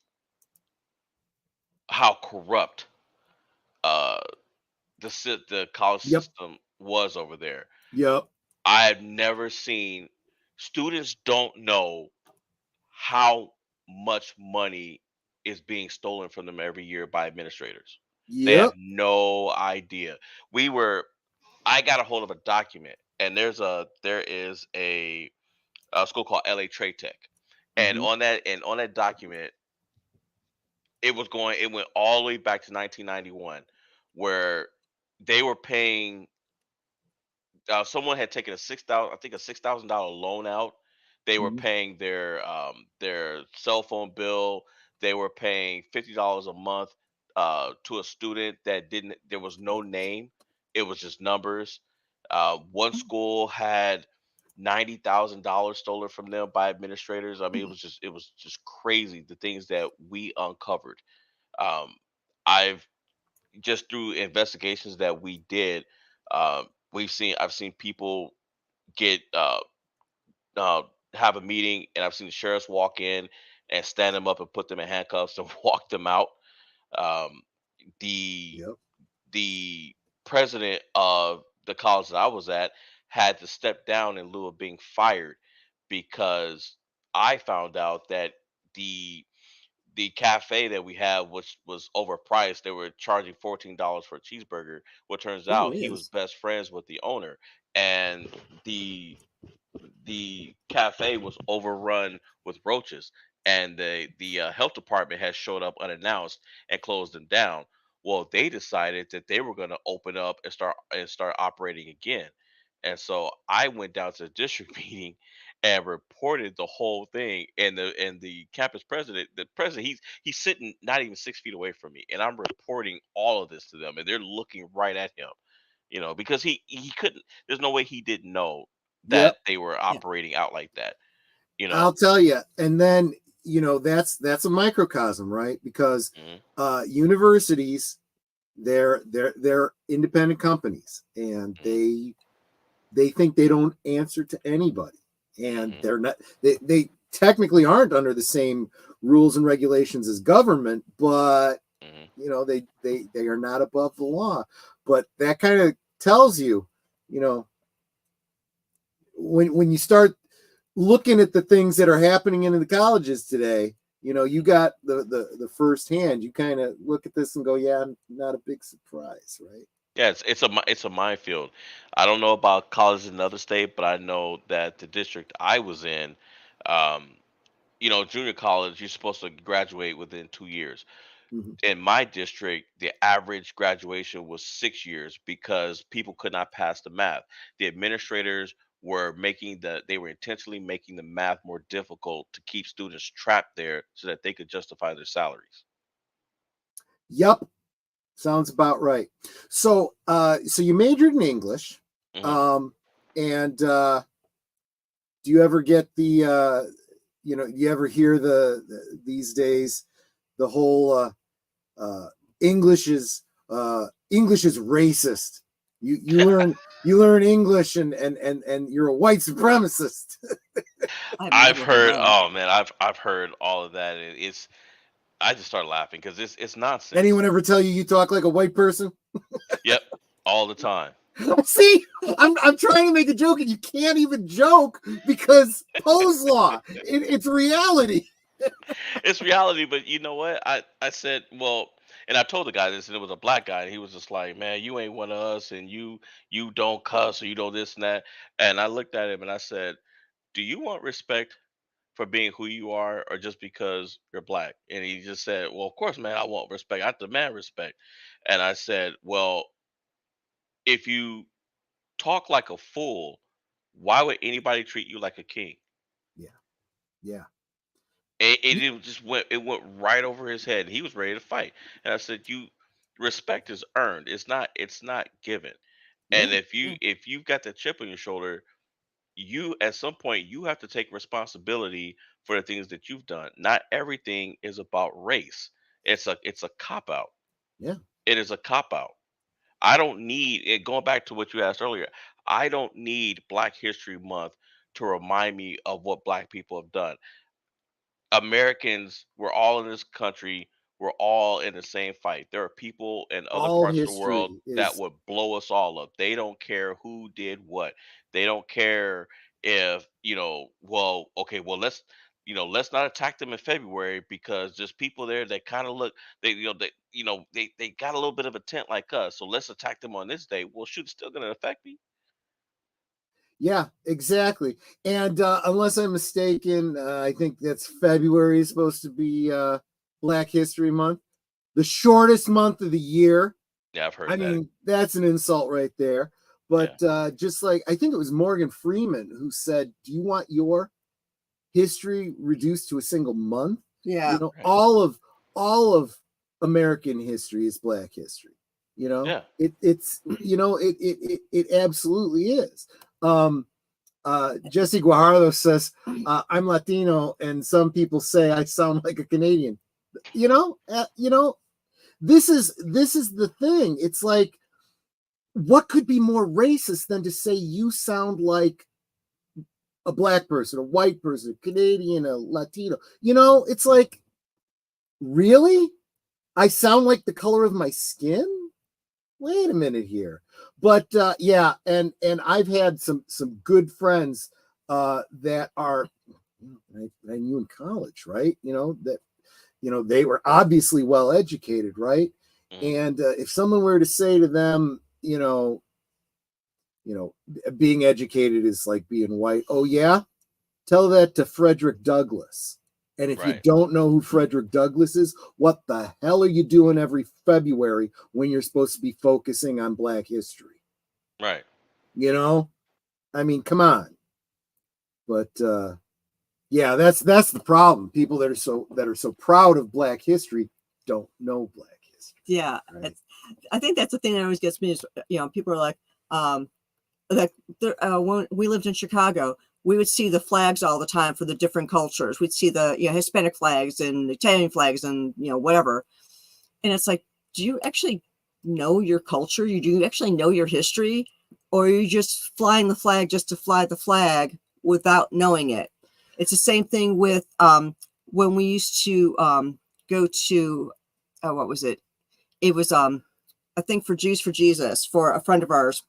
how corrupt uh the college Yep. system was over there. Yep. I've never seen students don't know how much money is being stolen from them every year by administrators. They have Yep. no idea. We were I got a hold of a document, and there is a school called LA Trade Tech. And Hmm. on that document, it went all the way back to 1991, where they were paying someone had taken a $6,000 loan out. They were Hmm. paying their cell phone bill. They were paying $50 a month to a student that didn't. There was no name. It was just numbers. One school had $90,000 stolen from them by administrators. I mean, it was just crazy the things that we uncovered. Um, I've just through investigations that we did, I've seen people get uh, have a meeting, and I've seen the sheriffs walk in and stand them up and put them in handcuffs and walk them out. Um, the Yep. the president of the college that I was at had to step down in lieu of being fired because I found out that the the cafe that we had, which was overpriced, they were charging $14 for a cheeseburger. What turns Oh, out, it he was is. best friends with the owner, and the the cafe was overrun with roaches, and the health department had showed up unannounced and closed them down. Well, they decided that they were going to open up and start operating again. And so I went down to the district meeting and reported the whole thing. And the campus president, he's sitting not even 6 feet away from me, and I'm reporting all of this to them, and they're looking right at him, because he couldn't. There's no way he didn't know that Yep. they were Yeah. operating out like that, you know. I'll tell you. And then, that's a microcosm, right? Because Mhm, universities, they're independent companies, and mhm, they think they don't answer to anybody, and mhm, they technically aren't under the same rules and regulations as government, but mhm. they are not above the law. But that kind of tells you, you know when you start looking at the things that are happening in the colleges today, you got the first hand. You kind of look at this and go, yeah, not a big surprise, right? Yeah, it's a minefield. I don't know about colleges in another state, but I know that the district I was in, um, junior college, you're supposed to graduate within 2 years. Mhm. In my district, the average graduation was 6 years because people could not pass the math. The administrators they were intentionally making the math more difficult to keep students trapped there so that they could justify their salaries. Yep. Sounds about right. So you majored in English, Hmm. um, and Do you ever get the you ever hear these days the whole English is racist. You learn English and you're a white supremacist. I've I've never heard heard. that. Oh man, I've heard all of that. And it's. I just start laughing because it's nonsense. Anyone ever tell you talk like a white person? Yep, all the time. See, I'm trying to make a joke and you can't even joke because Poe's law. It's reality. It's reality, but you know what? I said, well, and I told the guy this, and it was a black guy, and he was just like, "Man, you ain't one of us, and you don't cuss, or you don't this and that." And I looked at him and I said, "Do you want respect for being who you are, or just because you're black?" And he just said, "Well, of course, man, I want respect. I demand respect." And I said, "Well, if you talk like a fool, why would anybody treat you like a king?" Yeah, yeah, It just went right over his head. He was ready to fight, and I said, "You respect is earned. It's not given. yeah. And if Yeah. you've got that chip on your shoulder, you at some point you have to take responsibility for the things that you've done. Not everything is about race. It's a cop out. Yeah. It is a cop out. I don't need it. Going back to what you asked earlier, I don't need Black History Month to remind me of what Black people have done. Americans, we're all in this country. We're all in the same fight. There are people in other All parts of the world history that is would blow us all up. They don't care who did what. They don't care if, well, okay, well, let's not attack them in February because there's people there that kind of look, they got a little bit of a tent like us. So let's attack them on this day. Well, shoot, it's still going to affect me. yeah, exactly. And unless I'm mistaken, I think that's February is supposed to be Black History Month, the shortest month of the year. Yeah, I've heard I that. mean, that's an insult right there. Yeah, But just like I think it was Morgan Freeman who said, "Do you want your history reduced to a single month?" Yeah. right. All of American history is Black history. Yeah, It absolutely is. Um, Jesse Guajardo says, "I'm Latino, and some people say I sound like a Canadian." This is the thing. It's like, what could be more racist than to say you sound like a Black person, a white person, a Canadian, a Latino? It's like, really? I sound like the color of my skin? Wait a minute here. But yeah, and I've had some good friends that are I knew in college, right? That they were obviously well educated, right? mhm, And if someone were to say to them, being educated is like being white. Oh yeah, tell that to Frederick Douglass. And if you right, don't know who Frederick Douglass is, what the hell are you doing every February when you're supposed to be focusing on Black history? right. You know, I mean, come on. But yeah, that's the problem. People that are so proud of Black history don't know Black history. Yeah. Right? I think that's the thing that always gets me is, people are like when we lived in Chicago, we would see the flags all the time for the different cultures. We'd see the Hispanic flags and Italian flags and whatever. And it's like, do you actually know your culture? Do you actually know your history? Or are you just flying the flag just to fly the flag without knowing it? It's the same thing with when we used to go to what was it? It was I think for Jews for Jesus for a friend of ours.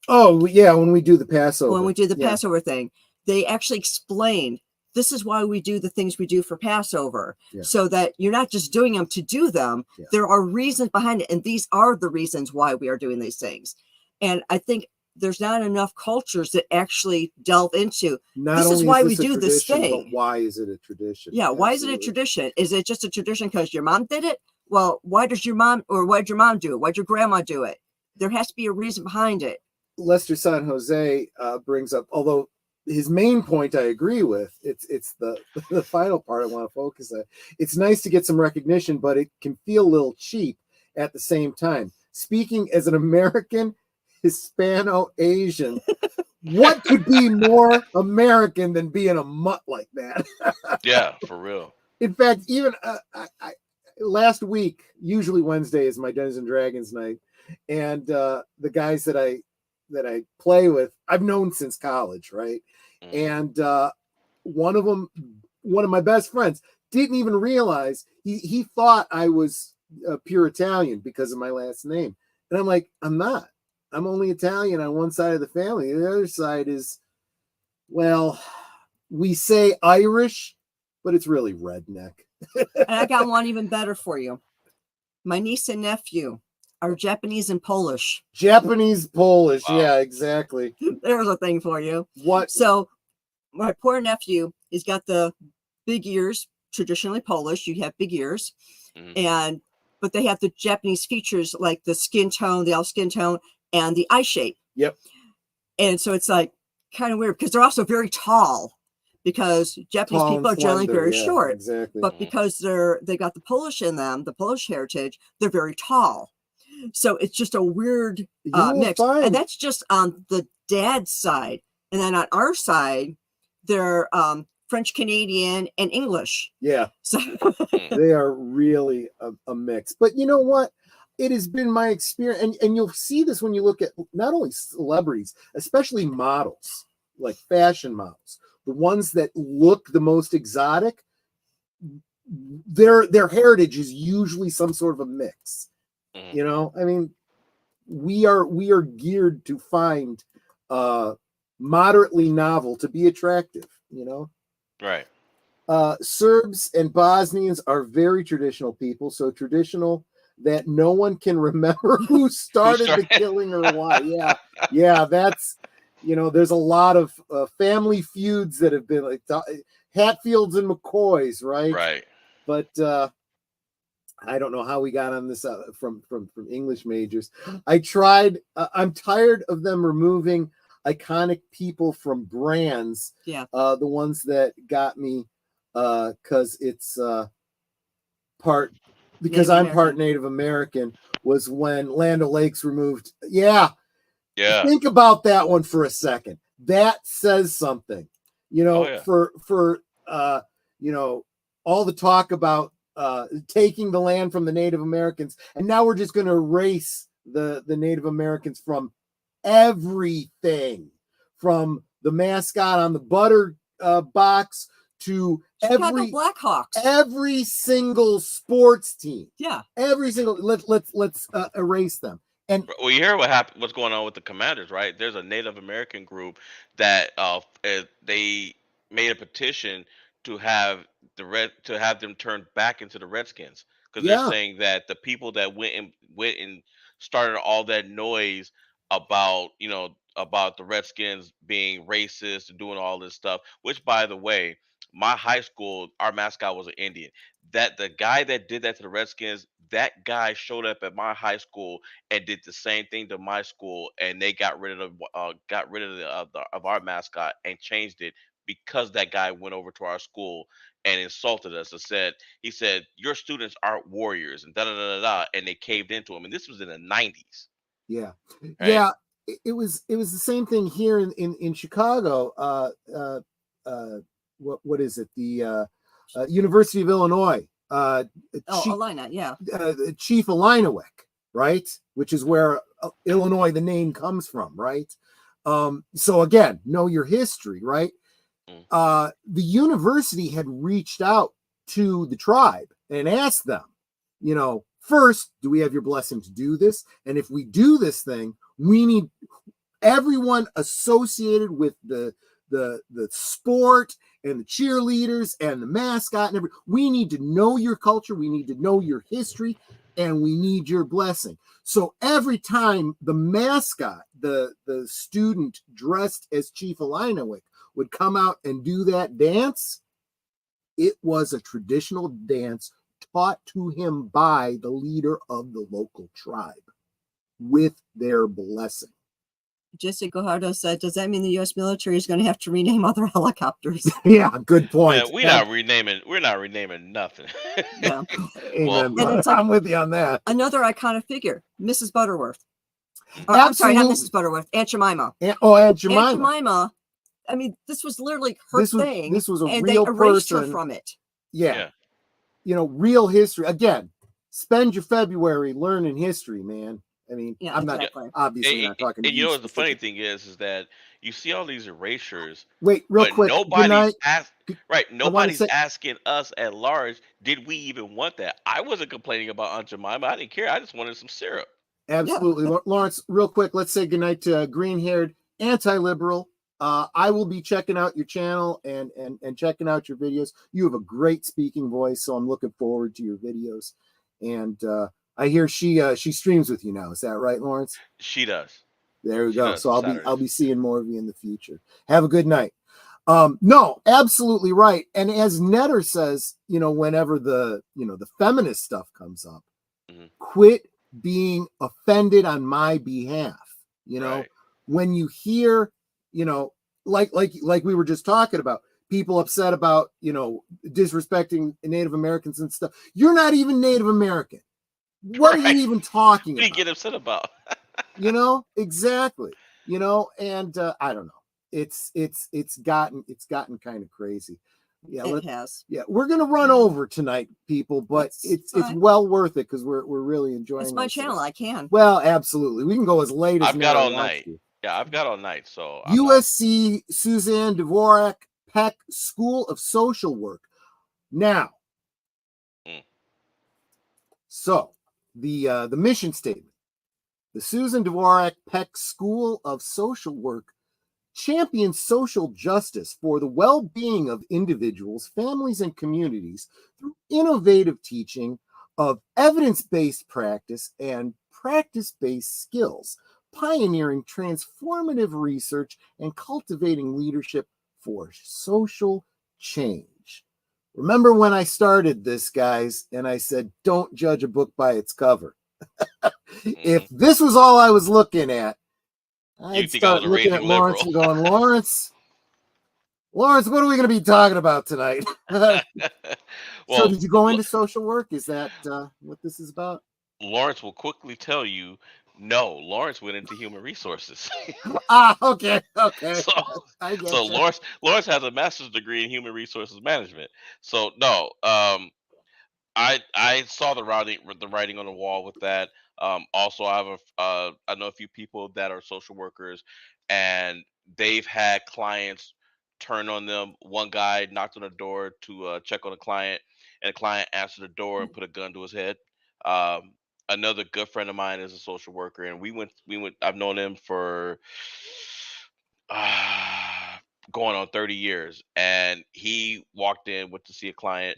Oh yeah, when we do the Passover. When we did the Yeah. Passover thing, they actually explained this is why we do the things we do for Passover, Yeah. so that you're not just doing them to do them. Yeah. There are reasons behind it, and these are the reasons why we are doing these things. And I think there's not enough cultures that actually delve into this is why we do this thing. But why is it a tradition? Yeah, why is it a tradition? Is it just a tradition because your mom did it? Well, why did your mom do it? Why'd your grandma do it? There has to be a reason behind it. Lester San Jose brings up, although his main point I agree with, it's the the final part I want to focus on. It's nice to get some recognition, but it can feel a little cheap at the same time. Speaking as an American Hispano-Asian, what could be more American than being a mutt like that? Yeah, for real. In fact, even last week, usually Wednesday is my Dungeons and Dragons night, and the guys that I play with, I've known since college, right? And one of my best friends, didn't even realize he thought I was pure Italian because of my last name, and I'm like, I'm not. I'm only Italian on one side of the family. The other side is, well, we say Irish, but it's really redneck. And I got one even better for you. My niece and nephew are Japanese and Polish. Japanese, Polish. Wow. Yeah, exactly. There's a thing for you. What? So my poor nephew, he's got the big ears, traditionally Polish. You have big ears. But they have the Japanese features like the skin tone, the olive skin tone, and the eye shape. Yep. And so it's like kind of weird because they're also very tall, because Japanese Tall people are and generally slender, very yeah, short. Exactly. But because they got the Polish in them, the Polish heritage, they're very tall. So it's just a weird mix. And that's just on the dad's side. And then on our side, they're French Canadian and English. Yeah. So they are really a mix. But you know what? It has been my experience, and you'll see this when you look at not only celebrities, especially models, like fashion models, the ones that look the most exotic. Their heritage is usually some sort of a mix. You know, I mean, we are geared to find moderately novel to be attractive. You know, right. Serbs and Bosnians are very traditional people, so traditional that no one can remember who started the killing or why. Yeah, that's, you know, there's a lot of family feuds that have been like Hatfields and McCoys, right? Right. But I don't know how we got on this from English majors. I tried. I'm tired of them removing iconic people from brands. Yeah. The ones that got me, because it's part. Because I'm part Native American, was when Land O'Lakes removed. Yeah. Think about that one for a second. That says something, you know, for you know, all the talk about taking the land from the Native Americans, and now we're just going to erase the Native Americans from everything, from the mascot on the butter box to Chicago Blackhawks, every single sports team. Yeah, every single. Let's erase them. And well, you hear what happened? What's going on with the Commanders, right? There's a Native American group that they made a petition to have them turned back into the Redskins, because they're saying that the people that went and started all that noise about about the Redskins being racist and doing all this stuff. Which, by the way, my high school, our mascot was an Indian. That the guy that did that to the Redskins, that guy showed up at my high school and did the same thing to my school, and they got rid of our mascot and changed it because that guy went over to our school and insulted us and he said your students aren't warriors and da da da da, and they caved into him. And this was in the 90s. Yeah, right? Yeah. It was the same thing here in Chicago. What is it? The University of Illinois. Illini, yeah. Chief Illiniwek, right? Which is where Illinois, the name comes from, right? So again, know your history, right? The university had reached out to the tribe and asked them, you know, first, do we have your blessing to do this? And if we do this thing, we need everyone associated with the sport and the cheerleaders and the mascot and we need to know your culture, we need to know your history, and we need your blessing. So every time the mascot, the student dressed as Chief Illiniwek would come out and do that dance, it was a traditional dance taught to him by the leader of the local tribe with their blessing. Jesse Guajardo said, does that mean the U.S. military is going to have to rename other helicopters? Yeah, good point. Man, we're not renaming nothing. Yeah. Amen. Well, I'm with you on that. Another iconic figure, Mrs. Butterworth. Mhm. I'm sorry, not Absolutely. Mrs. Butterworth, Aunt Jemima. Aunt Aunt Jemima. Jemima, I mean, this was literally her thing, This was a and they real erased her person. from it. Yeah. Real history. Again, spend your February learning history, man. I mean, Yeah, I'm not exactly. obviously not talking to And you you know what the funny specifically. thing is that you see all these erasures, Wait, real but quick. Good night. I want to nobody's say asking us at large, did we even want that? I wasn't complaining about Aunt Jemima. I didn't care. I just wanted some syrup. Yeah. absolutely, Lawrence. Real quick, let's say goodnight to green-haired anti-liberal. I will be checking out your channel and checking out your videos. You have a great speaking voice, so I'm looking forward to your videos. And I hear she streams with you now. Is that right, Lawrence? She does. There we She go. does So on I'll Saturdays. be seeing more of you in the future. Have a good night. No, absolutely right. And as Netter says, whenever the feminist stuff comes up, Hmm. quit being offended on my behalf. Right. When you hear, like we were just talking about, people upset about, disrespecting Native Americans and stuff. You're not even Native American. What are Right. you even talking What do you about? get upset about? Exactly. And I don't know. It's gotten kind of crazy. It has. We're gonna run over tonight, people, but That's it's fine. well worth it because we're really enjoying It's my ourselves. channel. I can. Well, absolutely. We can go as late as I've got Nara all wants night. to. Yeah, I've got all night, so I'm not. USC Suzanne Dvorak Peck School of Social Work. Now, Mm. so the mission statement. The Susan Dvorak Peck School of Social Work champions social justice for the well-being of individuals, families, and communities through innovative teaching of evidence-based practice and practice-based skills, pioneering transformative research and cultivating leadership for social change. Remember when I started this, guys, and I said, don't judge a book by its cover. Hmm. If this was all I was looking at, You I'd think I was start a looking raging at Lawrence liberal? and going, Lawrence, what are we going to be talking about tonight? So, Well, did you go into social work? Is that what this is about? Lawrence will quickly tell you, no, Lawrence went into human resources. Okay. So, I so get you. Lawrence has a master's degree in human resources management. So no, I saw the writing on the wall with that. Also, I know a few people that are social workers, and they've had clients turn on them. One guy knocked on the door to check on a client, and the client answered the door and put a gun to his head. Um, Another good friend of mine is a social worker, and we went. I've known him for uh, going on 30 years, and he walked in, went to see a client,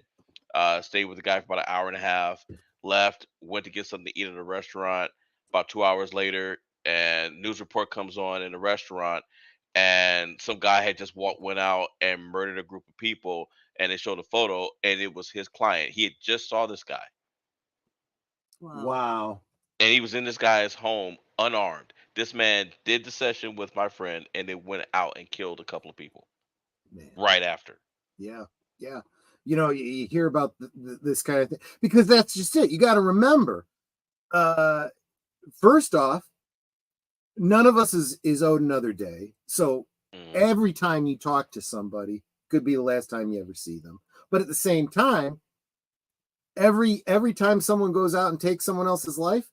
stayed with the guy for about an hour and a half, left, went to get something to eat at a restaurant. About 2 hours later, and news report comes on in the restaurant, and some guy had just went out and murdered a group of people, and they showed a photo, and it was his client. He had just saw this guy, Wow. Wow, and he was in this guy's home unarmed. This man did the session with my friend, and they went out and killed a couple of people man. right after. Yeah. You hear about this kind of thing because that's just it. You got to remember, uh, first off, none of us is owed another day. So Mhm. every time you talk to somebody could be the last time you ever see them. But at the same time, every time someone goes out and takes someone else's life,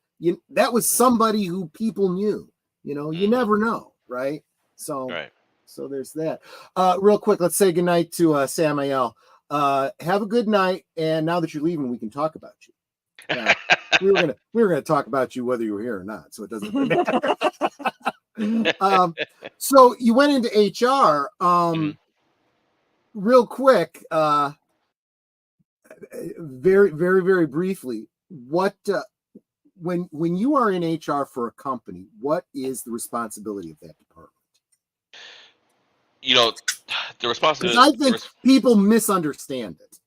that was Mhm. somebody who people knew. You Mhm. never know, right? So Right. so there's that. Real quick, let's say goodnight to Samael. Have a good night. And now that you're leaving, we can talk about you. Now, we were gonna talk about you whether you were here or not, so it doesn't really matter. So you went into HR. Mhm. Real quick, very, very, very briefly, what when you are in HR for a company, what is the responsibility of that department? You know, the Because responsibility. I think people misunderstand it.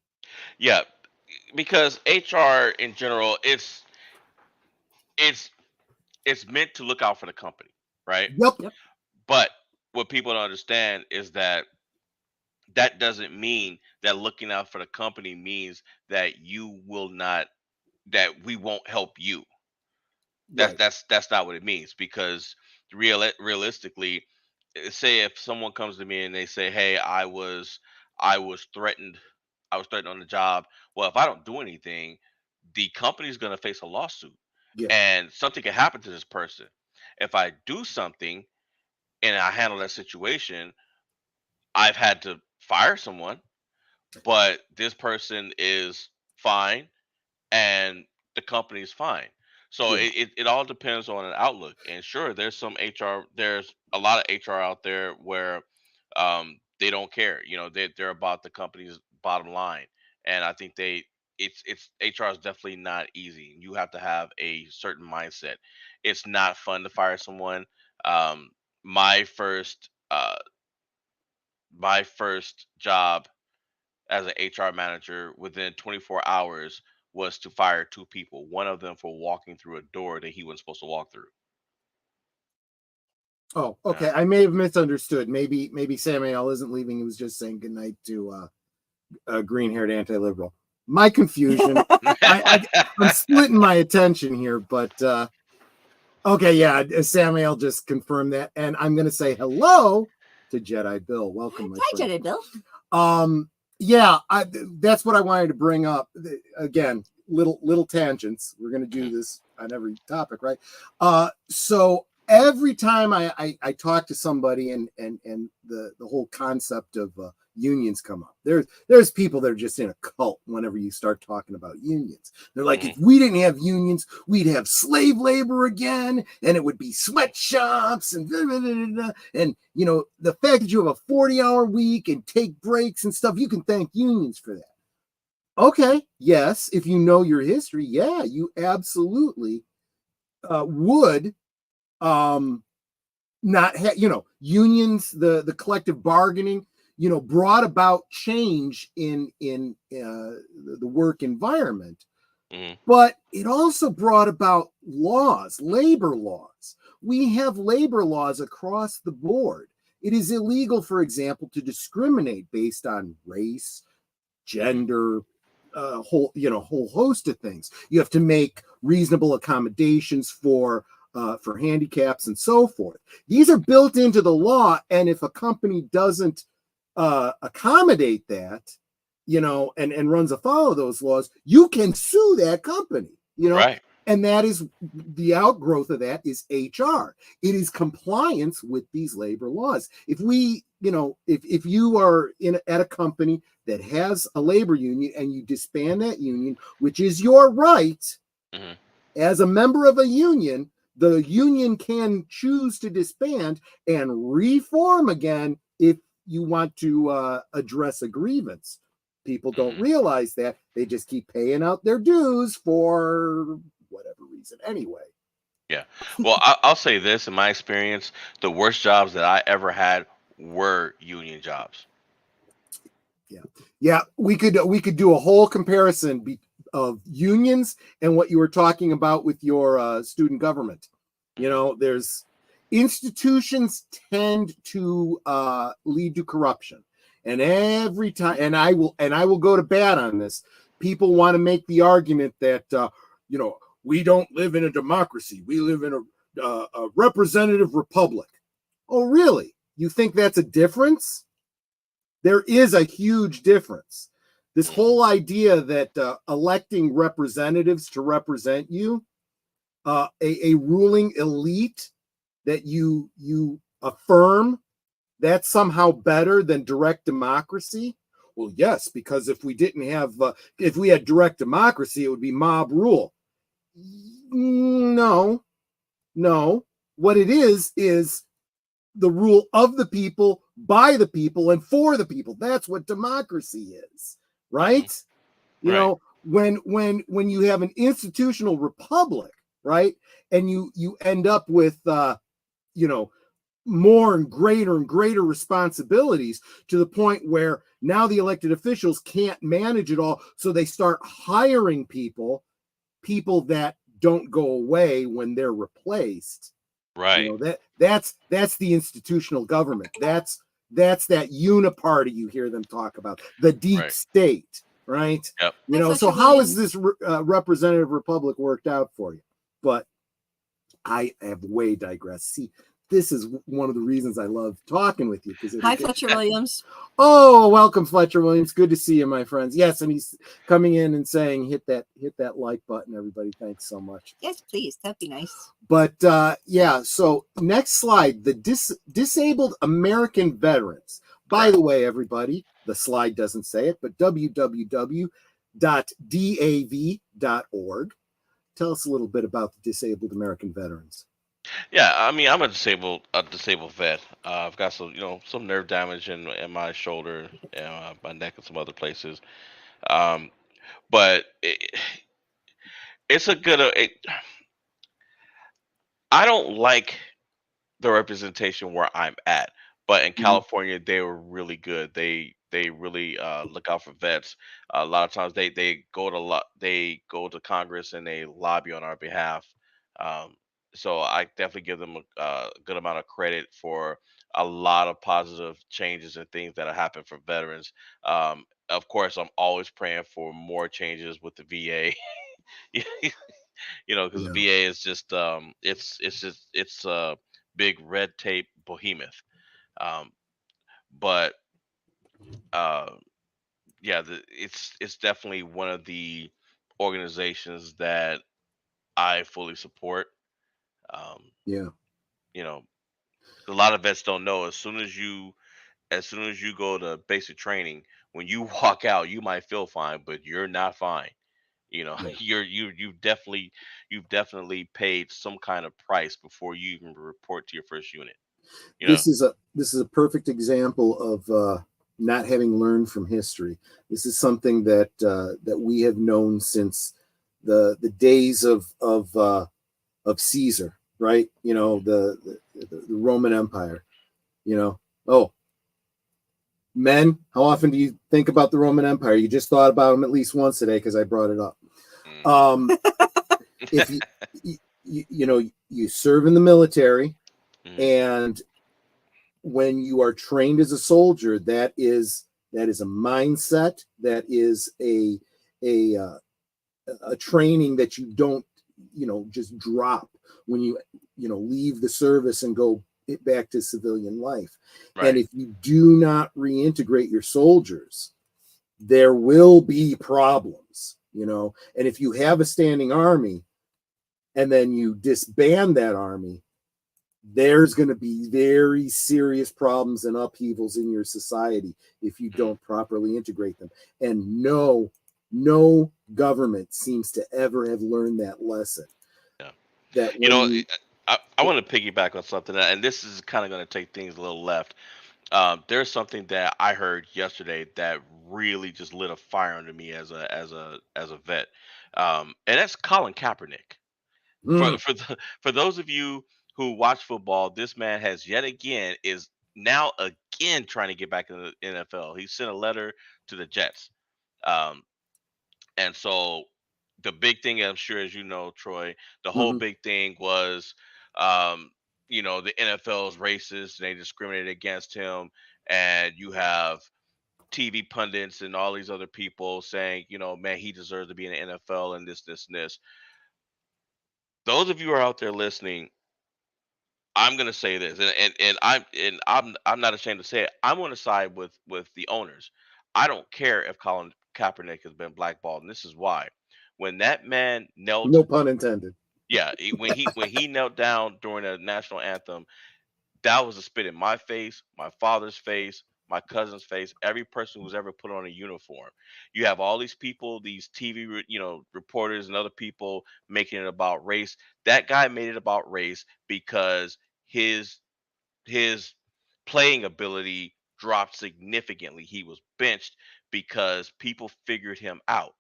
Yeah, because HR in general, it's it's meant to look out for the company, right? Yep. Yep. But what people don't understand is that that doesn't mean that looking out for the company means that you will not that we won't help you. Right. That's not what it means, because realistically, say if someone comes to me and they say, "Hey, I was threatened, I was threatened on the job." Well, if I don't do anything, the company's going to face a lawsuit, Yeah. and something can happen to this person. If I do something and I handle that situation, I've had to fire someone, but this person is fine and the company's fine. So Yeah. it all depends on an outlook. And sure, there's a lot of HR out there where they don't care. They're about the company's bottom line. And I think it's HR is definitely not easy. You have to have a certain mindset. It's not fun to fire someone. Um, my first my first job as an HR manager within 24 hours was to fire two people, one of them for walking through a door that he wasn't supposed to walk through. Oh, Uh, okay. I may have misunderstood. Maybe Samuel isn't leaving. He was just saying goodnight to a green-haired anti-liberal. My confusion. I'm splitting my attention here, but okay, yeah. Samuel just confirmed that, and I'm going to say hello to Jedi Bill. Welcome, my Hi, friend. Jedi Bill. Yeah, that's what I wanted to bring up. Again, little tangents. We're going to do this on every topic, right? So every time I talk to somebody and the whole concept of unions come up, there's people that are just in a cult whenever you start talking about unions. They're like, if we didn't have unions, we'd have slave labor again, and it would be sweatshops and blah, blah, blah, blah. And the fact that you have a 40-hour week and take breaks and stuff, you can thank unions for that. Okay, yes, if you know your history, yeah, you absolutely would not have, unions, the collective bargaining, brought about change in the work environment, but it also brought about laws, labor laws. We have labor laws across the board. It is illegal, for example, to discriminate based on race, gender, whole host of things. You have to make reasonable accommodations for handicaps and so forth. These are built into the law, and if a company doesn't accommodate that, and runs afoul of those laws, you can sue that company. right. And that is the outgrowth of that is HR. It is compliance with these labor laws. If we, if you are at a company that has a labor union and you disband that union, which is your right as a member of a union, the union can choose to disband and reform again if you want to address a grievance. People don't realize that. They just keep paying out their dues for whatever reason anyway. Yeah. Well, I'll say this: in my experience, the worst jobs that I ever had were union jobs. Yeah. We could do a whole comparison of unions and what you were talking about with your student government. There's institutions tend to lead to corruption, and every time, and I will go to bat on this. People want to make the argument that we don't live in a democracy. We live in a representative republic. Oh, really? You think that's a difference? There is a huge difference. This whole idea that electing representatives to represent you, a ruling elite that you affirm, that's somehow better than direct democracy. Well, yes, because if we had direct democracy, it would be mob rule. No. What it is the rule of the people, by the people, and for the people. That's what democracy is, right? When you have an institutional republic, right, and you end up with more and greater responsibilities, to the point where now the elected officials can't manage it all, so they start hiring people that don't go away when they're replaced. Right. That's the institutional government. That's that uniparty you hear them talk about, the deep state, right? Yep. So how is this representative republic worked out for you? But I have way digressed. See, this is one of the reasons I love talking with you because Hi, Fletcher Williams. Oh, welcome, Fletcher Williams. Good to see you, my friends. Yes, and he's coming in and saying, hit that like button, everybody. Thanks so much. Yes, please. That'd be nice. But yeah, so next slide, the disabled American veterans. By the way, everybody, the slide doesn't say it, but www.dav.org. Tell us a little bit about the disabled American veterans. Yeah, I mean, I'm a disabled vet. I've got some nerve damage in my shoulder, my neck, and some other places. Um, but it's a good. I don't like the representation where I'm at. But in Mhm. California, they were really good. They really look out for vets. A lot of times they go to Congress and they lobby on our behalf. Um, so I definitely give them a good amount of credit for a lot of positive changes and things that have happened for veterans. Of course, I'm always praying for more changes with the VA. Because the Yeah, VA is just it's a big red tape behemoth. Um, but uh, yeah, it's definitely one of the organizations that I fully support. Um, yeah. you know, a lot of vets don't know as soon as you go to basic training, when you walk out, you might feel fine, but you're not fine. Yeah. You've definitely paid some kind of price before you even report to your first unit. You know. This is a perfect example of not having learned from history. This is something that we have known since the days of Caesar, right? The Roman Empire. Oh, men, how often do you think about the Roman Empire? You just thought about them at least once today because I brought it up. Mhm. Um, if you serve in the military, Mhm. and when you are trained as a soldier, that is a mindset, that is a training that you don't just drop when you leave the service and go back to civilian life. And Right. if you do not reintegrate your soldiers, there will be problems. And if you have a standing army and then you disband that army, there's going to be very serious problems and upheavals in your society if you Mhm. don't properly integrate them. And no government seems to ever have learned that lesson. Yeah. That You when know, you I want to piggyback on something, and this is kind of going to take things a little left. There's something that I heard yesterday that really just lit a fire under me as a vet, and that's Colin Kaepernick. For mm, for for those of you who watch football, this man has yet again is now again trying to get back in the NFL. He sent a letter to the Jets. Um, And so the big thing, I'm sure as you know, Troy, the whole mhm, big thing was, um, the NFL is racist. They discriminated against him, and you have TV pundits and all these other people saying, man, he deserves to be in the NFL and this, and this. Those of you who are out there listening, I'm gonna say this, and I'm not ashamed to say it. I'm on the side with the owners. I don't care if Colin Kaepernick has been blackballed, and this is why. When that man knelt, no pun intended. yeah, when he knelt down during the national anthem, that was a spit in my face, my father's face, my cousin's face, every person who's ever put on a uniform. You have all these people, these TV, reporters and other people making it about race. That guy made it about race because his his playing ability dropped significantly. He was benched because people figured him out.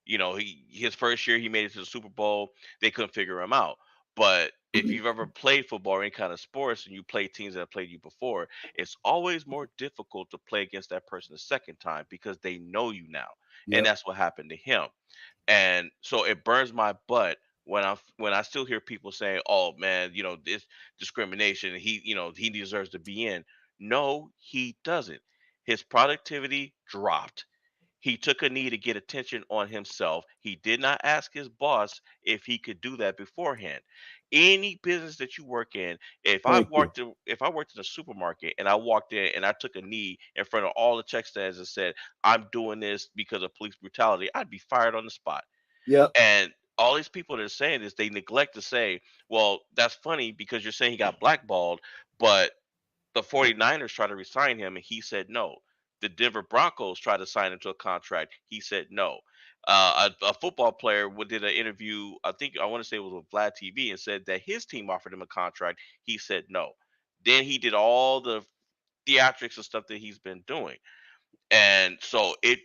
His first year he made it to the Super Bowl. They couldn't figure him out. But if Mhm. you've ever played football or any kind of sports and you play teams that have played you before, it's always more difficult to play against that person the second time because they know you now. And Yep. that's what happened to him. And so it burns my butt when I still hear people saying, "Oh man, this discrimination. He deserves to be in." No, he doesn't. His productivity dropped. He took a knee to get attention on himself. He did not ask his boss if he could do that beforehand. Any business that you work in, Thank you. if I worked in a supermarket and I walked in and I took a knee in front of all the check stands and said, "I'm doing this because of police brutality," I'd be fired on the spot. Yep. And all these people that are saying this, they neglect to say, well, that's funny because you're saying he got blackballed, but the 49ers tried to resign him and he said no. The Denver Broncos tried to sign him to a contract. He said no. A football player did an interview, I want to say it was with Vlad TV, and said that his team offered him a contract. He said no. Then he did all the theatrics and stuff that he's been doing. And so it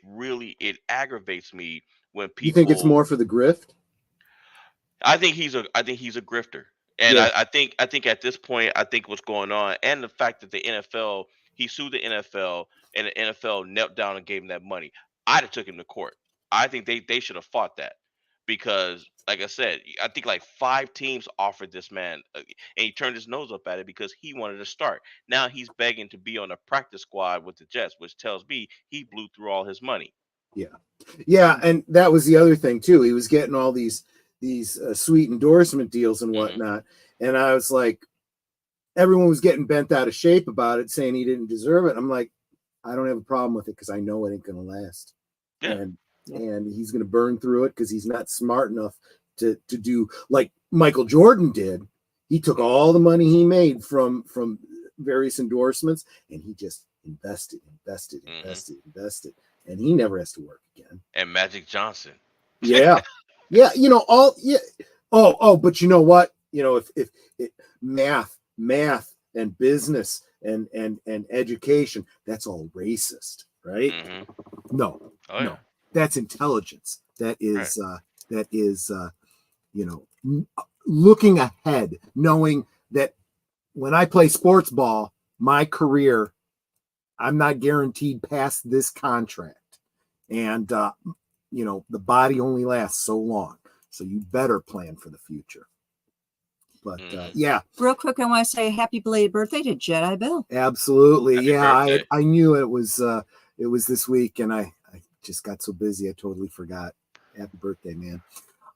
aggravates me when You think it's people. more for the grift? I think he's a grifter. And Yeah. I think at this point, I think what's going on and the fact that the NFL, he sued the NFL and the NFL knelt down and gave him that money. I'd have took him to court. I think they should have fought that because like I said, I think like 5 teams offered this man and he turned his nose up at it because he wanted to start. Now he's begging to be on a practice squad with the Jets, which tells me he blew through all his money. Yeah. Yeah, and that was the other thing too. He was getting all these sweet endorsement deals and Hmm. whatnot, and I was like, everyone was getting bent out of shape about it, saying he didn't deserve it. I'm like, I don't have a problem with it because I know it ain't gonna last, Yeah. and he's gonna burn through it because he's not smart enough to do like Michael Jordan did. He took all the money he made from various endorsements, and he just invested, and he never has to work again. And Magic Johnson. Yeah. Yeah. But you know what? If math and business and education, that's all racist, right? Hmm. No, Oh, yeah. no, that's intelligence. That is, looking ahead, knowing that when I play sports ball, my career, I'm not guaranteed past this contract. And, the body only lasts so long. So you better plan for the future. But yeah. Real quick, I want to say happy belated birthday to Jedi Bill. Absolutely. Happy yeah. birthday. I knew it was this week and I just got so busy. I totally forgot. Happy birthday, man.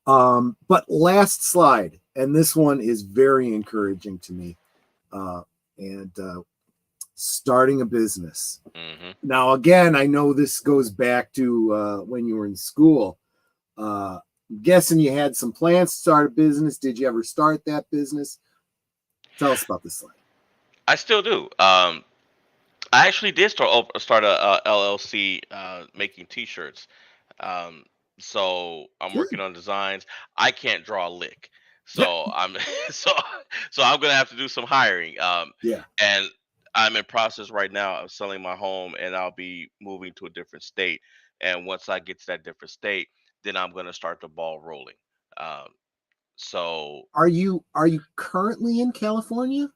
But last slide. And this one is very encouraging to me. Starting a business. Hmm. Now, again, I know this goes back to when you were in school. I'm guessing you had some plans to start a business. Did you ever start that business? Tell us about this slide. I still do. I actually did start a LLC making T-shirts. Um, so I'm Good. working on designs. I can't draw a lick, Yeah. so I'm so so I'm gonna have to do some hiring. Yeah. And I'm in process right now of selling my home, and I'll be moving to a different state. And once I get to that different state, then I'm gonna start the ball rolling. Um, so Are you currently in California?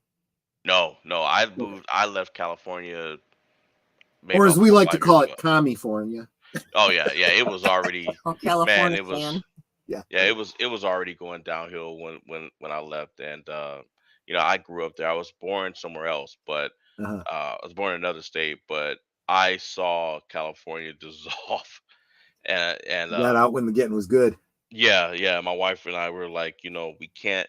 no, I Okay. moved. I left California maybe Or about as we 4 or like to 5 years call ago. it, California. Oh yeah, it was already, Oh, man. California It was, fan. Yeah. yeah, it was already going downhill when I left, and I grew up there. I was born somewhere else, but Uh-huh. I was born in another state, but I saw California dissolve, and You got out when the getting was good. yeah, my wife and I were like, we can't.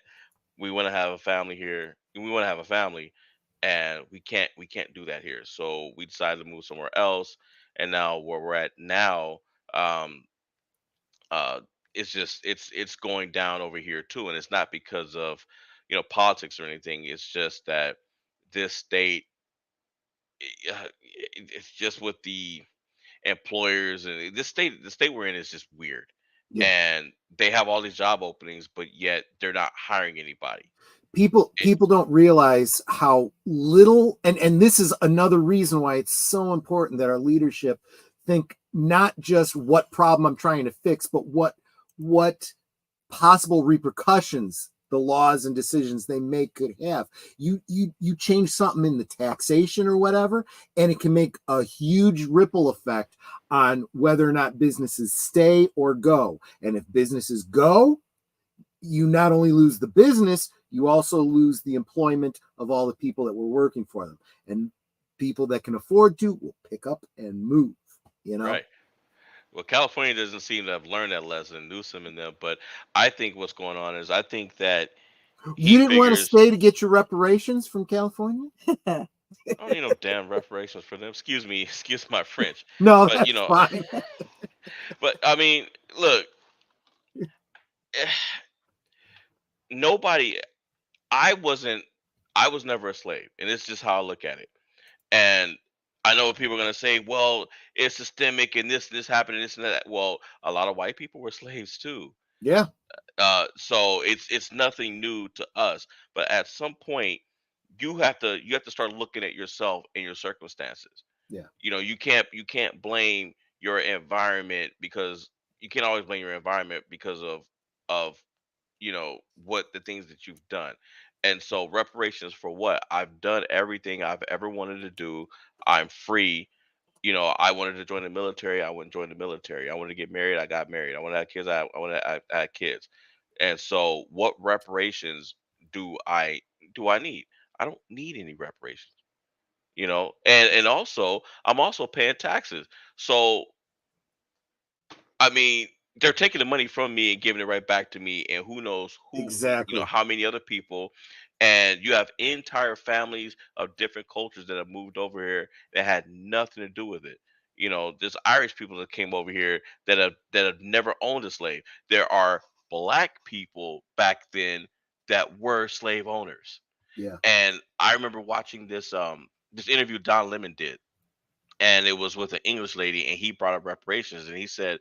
We want to have a family here. We want to have a family, and we can't do that here. So we decided to move somewhere else, and now where we're at now. Um, uh it's just it's going down over here too, and it's not because of politics or anything. It's just that this state, it's just with the employers, and the state we're in is just weird. Yeah. And they have all these job openings, but yet they're not hiring anybody. People don't realize how little, and this is another reason why it's so important that our leadership think not just what problem I'm trying to fix, but what possible repercussions the laws and decisions they make could have. You change something in the taxation or whatever, and it can make a huge ripple effect on whether or not businesses stay or go. And if businesses go, you not only lose the business, you also lose the employment of all the people that were working for them. And people that can afford to will pick up and move, Right. Well, California doesn't seem to have learned that lesson, Newsom and them. But I think what's going on is I think that he You didn't want to figures stay to get your reparations from California? I don't need no damn reparations for them. Excuse me, excuse my French. No, But that's fine. but I mean, look, nobody. I wasn't. I was never a slave, and it's just how I look at it. And I know what people are gonna say. Well, it's systemic, and this happened, and this and that. Well, a lot of white people were slaves too. Yeah, So it's nothing new to us. But at some point, you have to start looking at yourself and your circumstances. yeah, You can't blame your environment, because you can't always blame your environment because of what the things that you've done. And so reparations for what? I've done everything I've ever wanted to do. I'm free. I wanted to join the military. I went and joined the military. I wanted to get married. I got married. I wanted to have kids. I had kids. And so, what reparations do I need? I don't need any reparations. And also, I'm also paying taxes. So I mean, they're taking the money from me and giving it right back to me, and who knows exactly. how many other people. And you have entire families of different cultures that have moved over here that had nothing to do with it. There's Irish people that came over here that have never owned a slave. There are black people back then that were slave owners. Yeah. And I remember watching this interview Don Lemon did, and it was with an English lady, and he brought up reparations, and he said,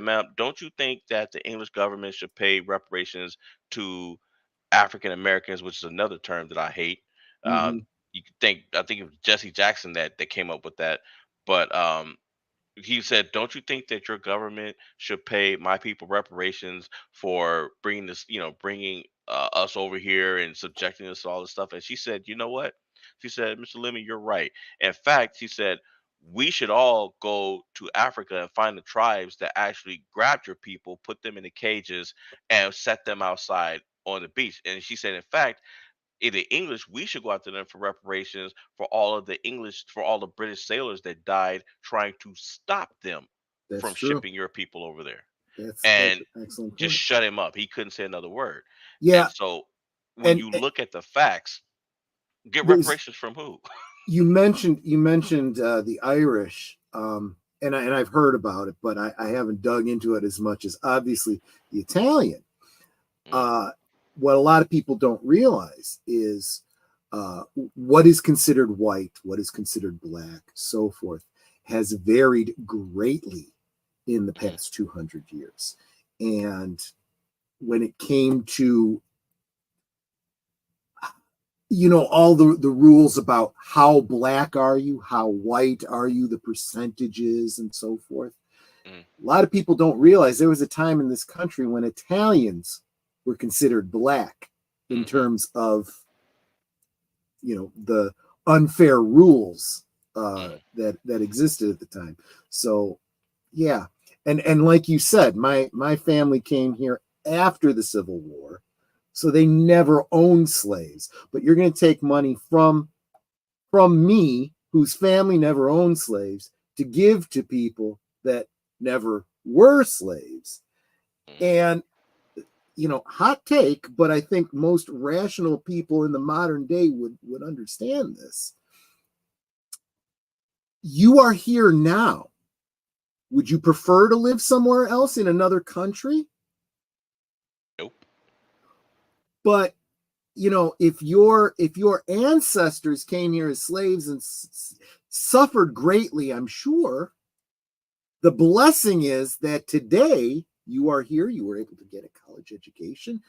"Ma'am, don't you think that the English government should pay reparations to African Americans," which is another term that I hate. Hmm. You could think I think it was Jesse Jackson that came up with that, but he said, "Don't you think that your government should pay my people reparations for bringing us over here and subjecting us to all this stuff?" And she said, "You know what?" She said, "Mr. Lemon, you're right. In fact," she said, "we should all go to Africa and find the tribes that actually grabbed your people, put them in the cages, and set them outside on the beach." And she said, "In fact, in the English, we should go after them for reparations for all the British sailors that died trying to stop them That's from true. shipping your people over there." That's And an excellent just point. shut him up. He couldn't say another word. And Yeah, so when and you look at the facts, get there's reparations from who? you mentioned the Irish, and I've heard about it, but I haven't dug into it as much as obviously the Italian. Mm, Uh, what a lot of people don't realize is what is considered white, what is considered black, so forth, has varied greatly in the mm, past 200 years. And when it came to all the rules about how black are you, how white are you, the percentages and so forth, mm, a lot of people don't realize there was a time in this country when Italians were considered black in mhm, terms of the unfair rules mm, that existed at the time. So yeah, and like you said, my family came here after the Civil War, so they never owned slaves. But you're going to take money from me, whose family never owned slaves, to give to people that never were slaves. mm. And hot take, but I think most rational people in the modern day would understand this. You are here now. Would you prefer to live somewhere else in another country? Nope. But if your ancestors came here as slaves and suffered greatly, I'm sure the blessing is that today you are here. You were able to get a college education,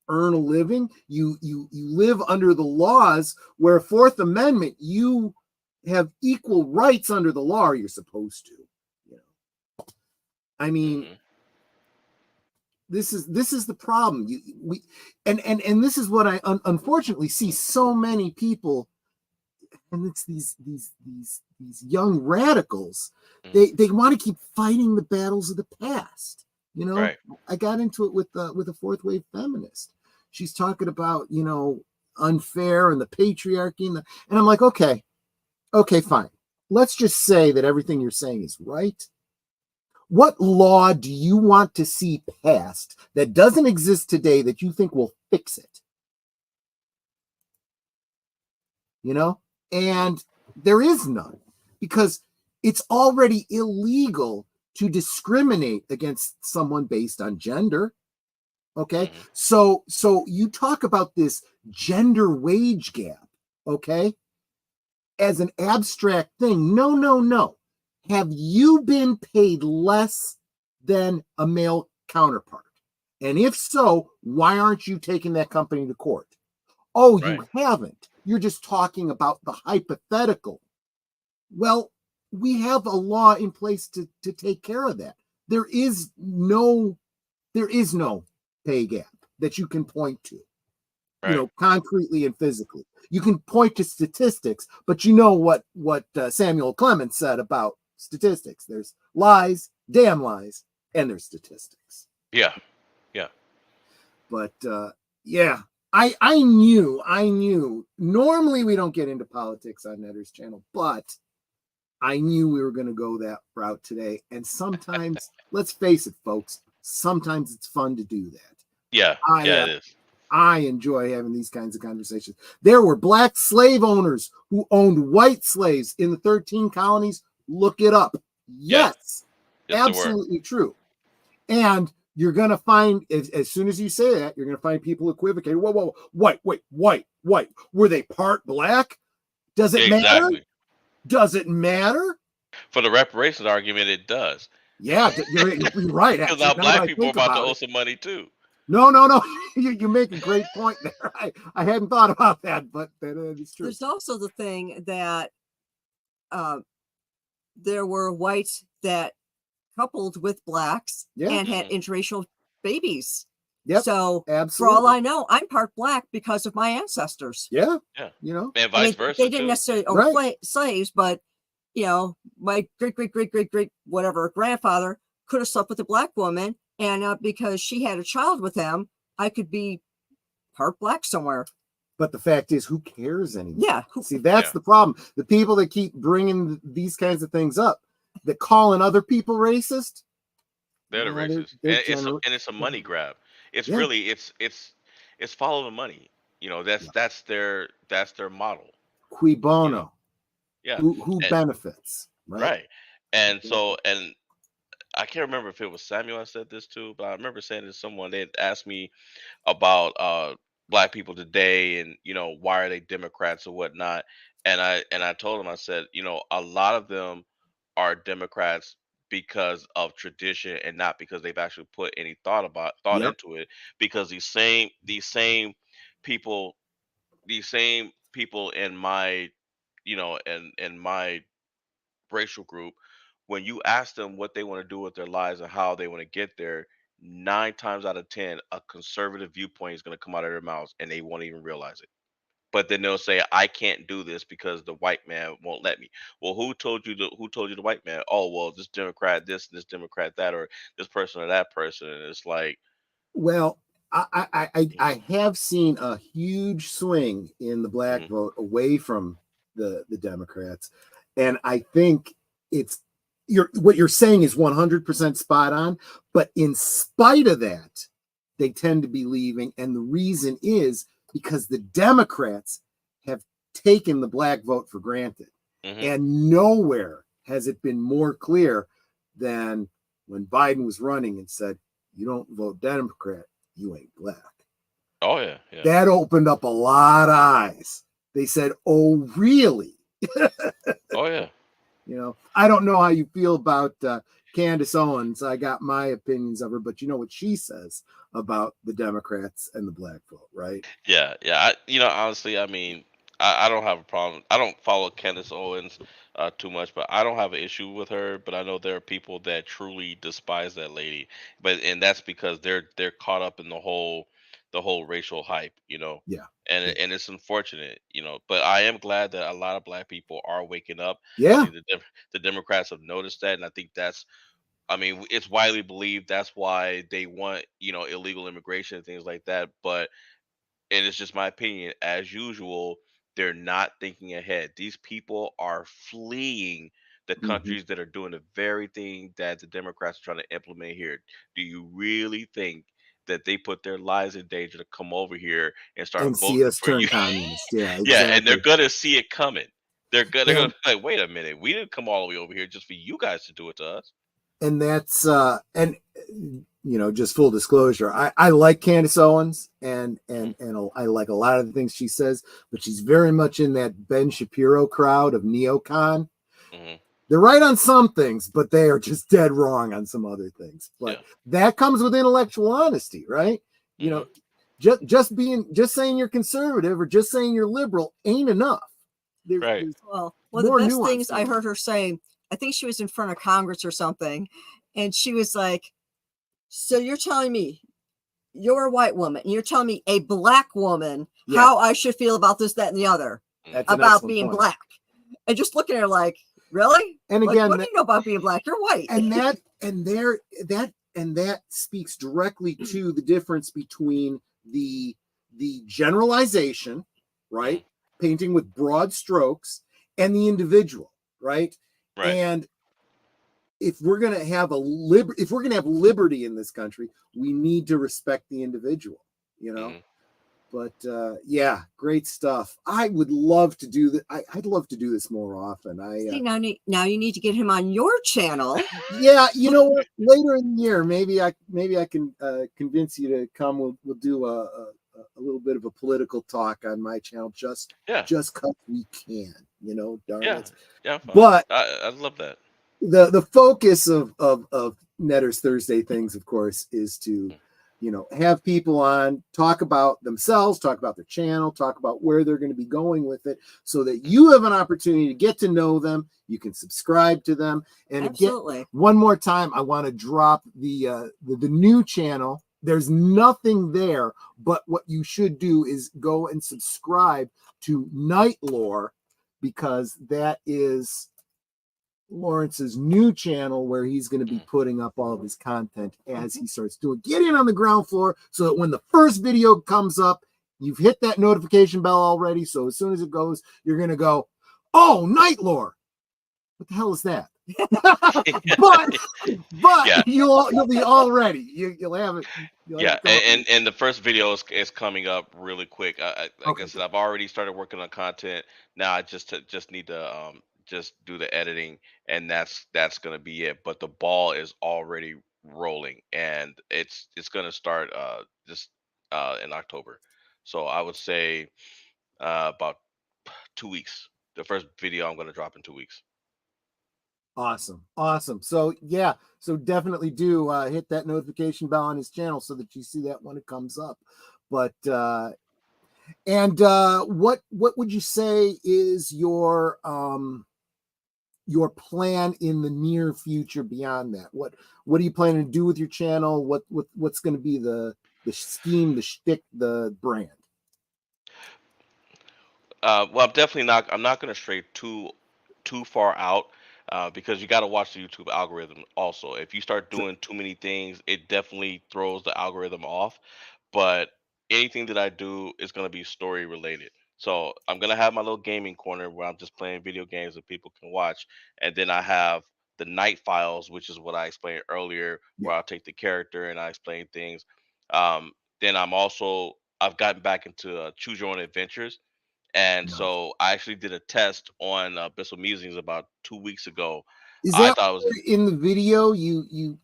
earn a living. You live under the laws where Fourth Amendment, you have equal rights under the law, or you're supposed to. I mean, Mhm, this is the problem. And this is what I unfortunately see so many people, and it's these young radicals. mm. They want to keep fighting the battles of the past. Right. I got into it with a fourth wave feminist. She's talking about unfair and the patriarchy and I'm like, okay, fine. Let's just say that everything you're saying is right. What law do you want to see passed that doesn't exist today that you think will fix it? You know? And there is none, because it's already illegal to discriminate against someone based on gender. Okay? Hmm. So you talk about this gender wage gap, okay? As an abstract thing. No, no, no. Have you been paid less than a male counterpart? And if so, why aren't you taking that company to court? Oh, Right. you haven't. You're just talking about the hypothetical. Well, we have a law in place to take care of that. There is no pay gap that you can point to, Right. concretely and physically. You can point to statistics, but you know what Samuel Clemens said about statistics. There's lies, damn lies, and there's statistics. Yeah. Yeah. But yeah, I knew. Normally we don't get into politics on Netter's channel, but I knew we were going to go that route today. And sometimes, let's face it, folks, sometimes it's fun to do that. Yeah. Yeah. It is. I enjoy having these kinds of conversations. There were black slave owners who owned white slaves in the 13 colonies. Look it up. Yeah. Yes, Yes, there were. absolutely true. And you're going to find, as soon as you say that, you're going to find people equivocate. Whoa, whoa, white. Were they part black? Does it matter? Exactly. Does it matter? For the reparations argument, it does. Yeah, you're right, Because actually. now Now that black I people are think about to about owe it. some money too. No. You make a great point there. I hadn't thought about that, but that is true. There's also the thing that there were whites that coupled with blacks Yeah. and had Mhm. interracial babies. Yep. So for all Absolutely. I know, I'm part black because of my ancestors. Yeah. Yeah. You know, And I vice mean, versa they didn't too. necessarily own right. slaves, but my great whatever grandfather could have slept with a black woman, and because she had a child with him, I could be part black somewhere. But the fact is, who cares anymore? Yeah. See, that's Yeah. the problem. The people that keep bringing these kinds of things up, that calling other people racist, They're the nah, racist. they're And general. it's a money grab. It's Yeah. really it's follow the money. You know, Yeah. that's their model, Qui you know. bono. Yeah. Who And, benefits? Right. right. And Exactly. so and I can't remember if it was Samuel I said this to, but I remember saying to someone they had asked me about black people today and why are they Democrats or whatnot. And I told him, I said, a lot of them are Democrats because of tradition and not because they've actually put any thought Yep. into it, because people these same people in my in my racial group, when you ask them what they want to do with their lives and how they want to get there, 9 times out of 10, a conservative viewpoint is going to come out of their mouths and they won't even realize it. But then they'll say, "I can't do this because the white man won't let me." Well, who told you the white man? Oh, well, this Democrat this Democrat that, or this person or that person. And it's like, Well, mhm, I have seen a huge swing in the black mhm, vote away from the Democrats, and I think it's what you're saying is 100% spot on. But in spite of that, they tend to be leaving, and the reason is because the Democrats have taken the black vote for granted, mhm. and nowhere has it been more clear than when Biden was running and said, "You don't vote Democrat, you ain't black." Oh yeah, yeah. That opened up a lot of eyes. They said, "Oh, really?" Oh yeah. I don't know how you feel about Candace Owens. I got my opinions of her, but you know what she says about the Democrats and the black vote, right? Yeah, yeah. Honestly, I mean, I don't have a problem. I don't follow Candace Owens too much, but I don't have an issue with her. But I know there are people that truly despise that lady, and that's because they're caught up in the whole racial hype, Yeah. and it's unfortunate, But I am glad that a lot of black people are waking up. I Yeah. think the Democrats have noticed that, and I think that's. I mean, it's widely believed that's why they want illegal immigration and things like that, but and it's just my opinion, as usual, they're not thinking ahead. These people are fleeing the Mhm. countries that are doing the very thing that the Democrats are trying to implement here, do you really think that they put their lives in danger to come over here and start And see voting us for turn you? communist. Yeah, Yeah, and they're exactly. gonna see it coming. They're gonna And be like, wait a minute, we didn't come all the way over here just for you guys to do it to us. that's and just full disclosure, I like Candace Owens, Hmm. and I like a lot of the things she says, but she's very much in that Ben Shapiro crowd of neocon. Hmm. They're right on some things, but they are just dead wrong on some other things. But Yeah. that comes with intellectual honesty, right? You know, Hmm. just saying you're conservative or just saying you're liberal ain't enough. Right. There's Well, the more best nuance things to I it. heard her say, I think she was in front of Congress or something, and she was like, "So you're telling me you're a white woman, and you're telling me a black woman Yeah, how I should feel about this, that, and the other that's Hmm. an about excellent being point. black?" And just looking at her like, "Really? And Like, again, what do you know about being black? You're white." and that and there that speaks directly to the difference between the generalization, Hmm. right, painting with broad strokes, and the individual, right. Right. And if we're going to have if we're going to have liberty in this country, we need to respect the individual, you know. Hmm. But yeah, great stuff. I would love to do that. I'd love to do this more often. See, now you need to get him on your channel. Yeah, you know what? Later in the year, maybe I can convince you to come. We'll do a little bit of a political talk on my channel, Yeah. just cause we can. Darn Yeah. it. Yeah. Fine. But I love that. the focus of Netter's Thursday things, of course, is to have people on, talk about themselves, talk about their channel, talk about where they're going to be going with it, so that you have an opportunity to get to know them. You can subscribe to them. And again, Absolutely. one more time, I want to drop the new channel. There's nothing there, but what you should do is go and subscribe to Night Lore, because that is Lawrence's new channel, where he's going to be Mhm. putting up all of his content as he starts doing. Get in on the ground floor so that when the first video comes up, you've hit that notification bell already. So as soon as it goes, you're going to go, "Oh, Night Lore. What the hell is that?" but Yeah. you'll be all ready. You'll have it. You'll have Yeah, it come up. and the first video is coming up really quick. Like I Okay, said, good. I've already started working on content. Now I just need to just do the editing, and that's gonna be it. But the ball is already rolling, and it's gonna start just in October. So I would say about 2 weeks. The first video I'm gonna drop in 2 weeks. Awesome. So yeah, so definitely do hit that notification bell on his channel so that you see that when it comes up. But and what would you say is your plan in the near future beyond that? What are you planning to do with your channel? What's going to be the scheme, the shtick, the brand? Well, I'm definitely not. I'm not going to stray too far out because you got to watch the YouTube algorithm. Also, if you start Sure. doing too many things, it definitely throws the algorithm off. But anything that I do is going to be story related. So I'm going to have my little gaming corner where I'm just playing video games that people can watch, and then I have the night files, which is what I explained earlier, Yeah. where I'll take the character and I explain things. Then I've gotten back into choose your own adventures, and Nice. so I actually did a test on Bissell Musings about 2 weeks ago. Is I that thought it was in the video you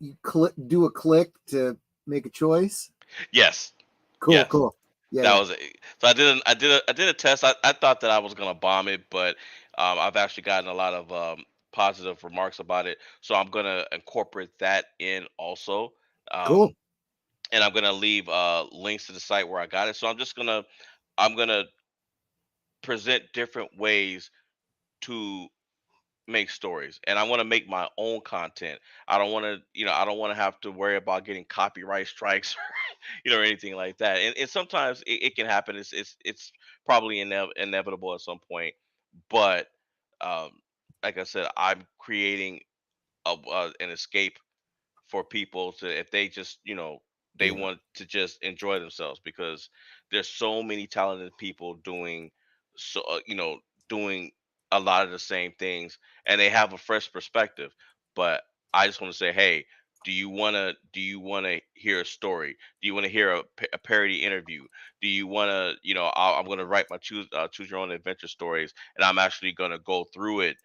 do a click to make a choice? yes, yes. Cool. Yeah, That yeah. was it. So I did a test. I thought that I was gonna bomb it, but I've actually gotten a lot of positive remarks about it. So I'm gonna incorporate that in also, um, Cool. and I'm gonna leave links to the site where I got it. So I'm gonna present different ways to make stories, and I want to make my own content. I don't want to, I don't want to have to worry about getting copyright strikes, or anything like that. And sometimes it can happen. It's probably inevitable at some point. But um, like I said, I'm creating an escape for people to, if they just, they Yeah. want to just enjoy themselves, because there's so many talented people doing so doing a lot of the same things, and they have a fresh perspective. But I just want to say, hey, do you want to hear a story? Do you want to hear a parody interview? Do you want to, I'm going to write my choose your own adventure stories, and I'm actually going to go through it.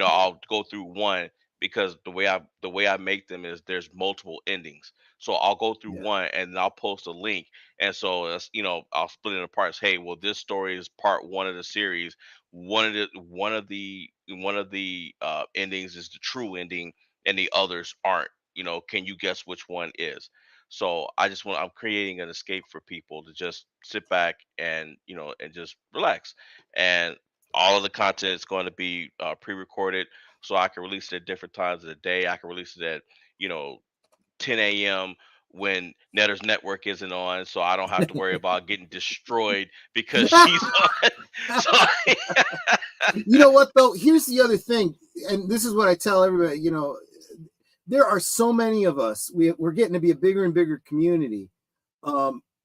I'll go through one, because the way I make them is there's multiple endings. So I'll go through Yeah. one, and then I'll post a link, and so I'll split it apart. Hey, well, this story is part one of the series. One of the endings is the true ending, and the others aren't. Can you guess which one is? So I'm creating an escape for people to just sit back and just relax. And all of the content is going to be pre-recorded, so I can release it at different times of the day. I can release it at you know 10 a.m. when Netter's network isn't on, so I don't have to worry about getting destroyed because she's on. So You know what though? Here's the other thing, and this is what I tell everybody. There are so many of us. We're getting to be a bigger and bigger community.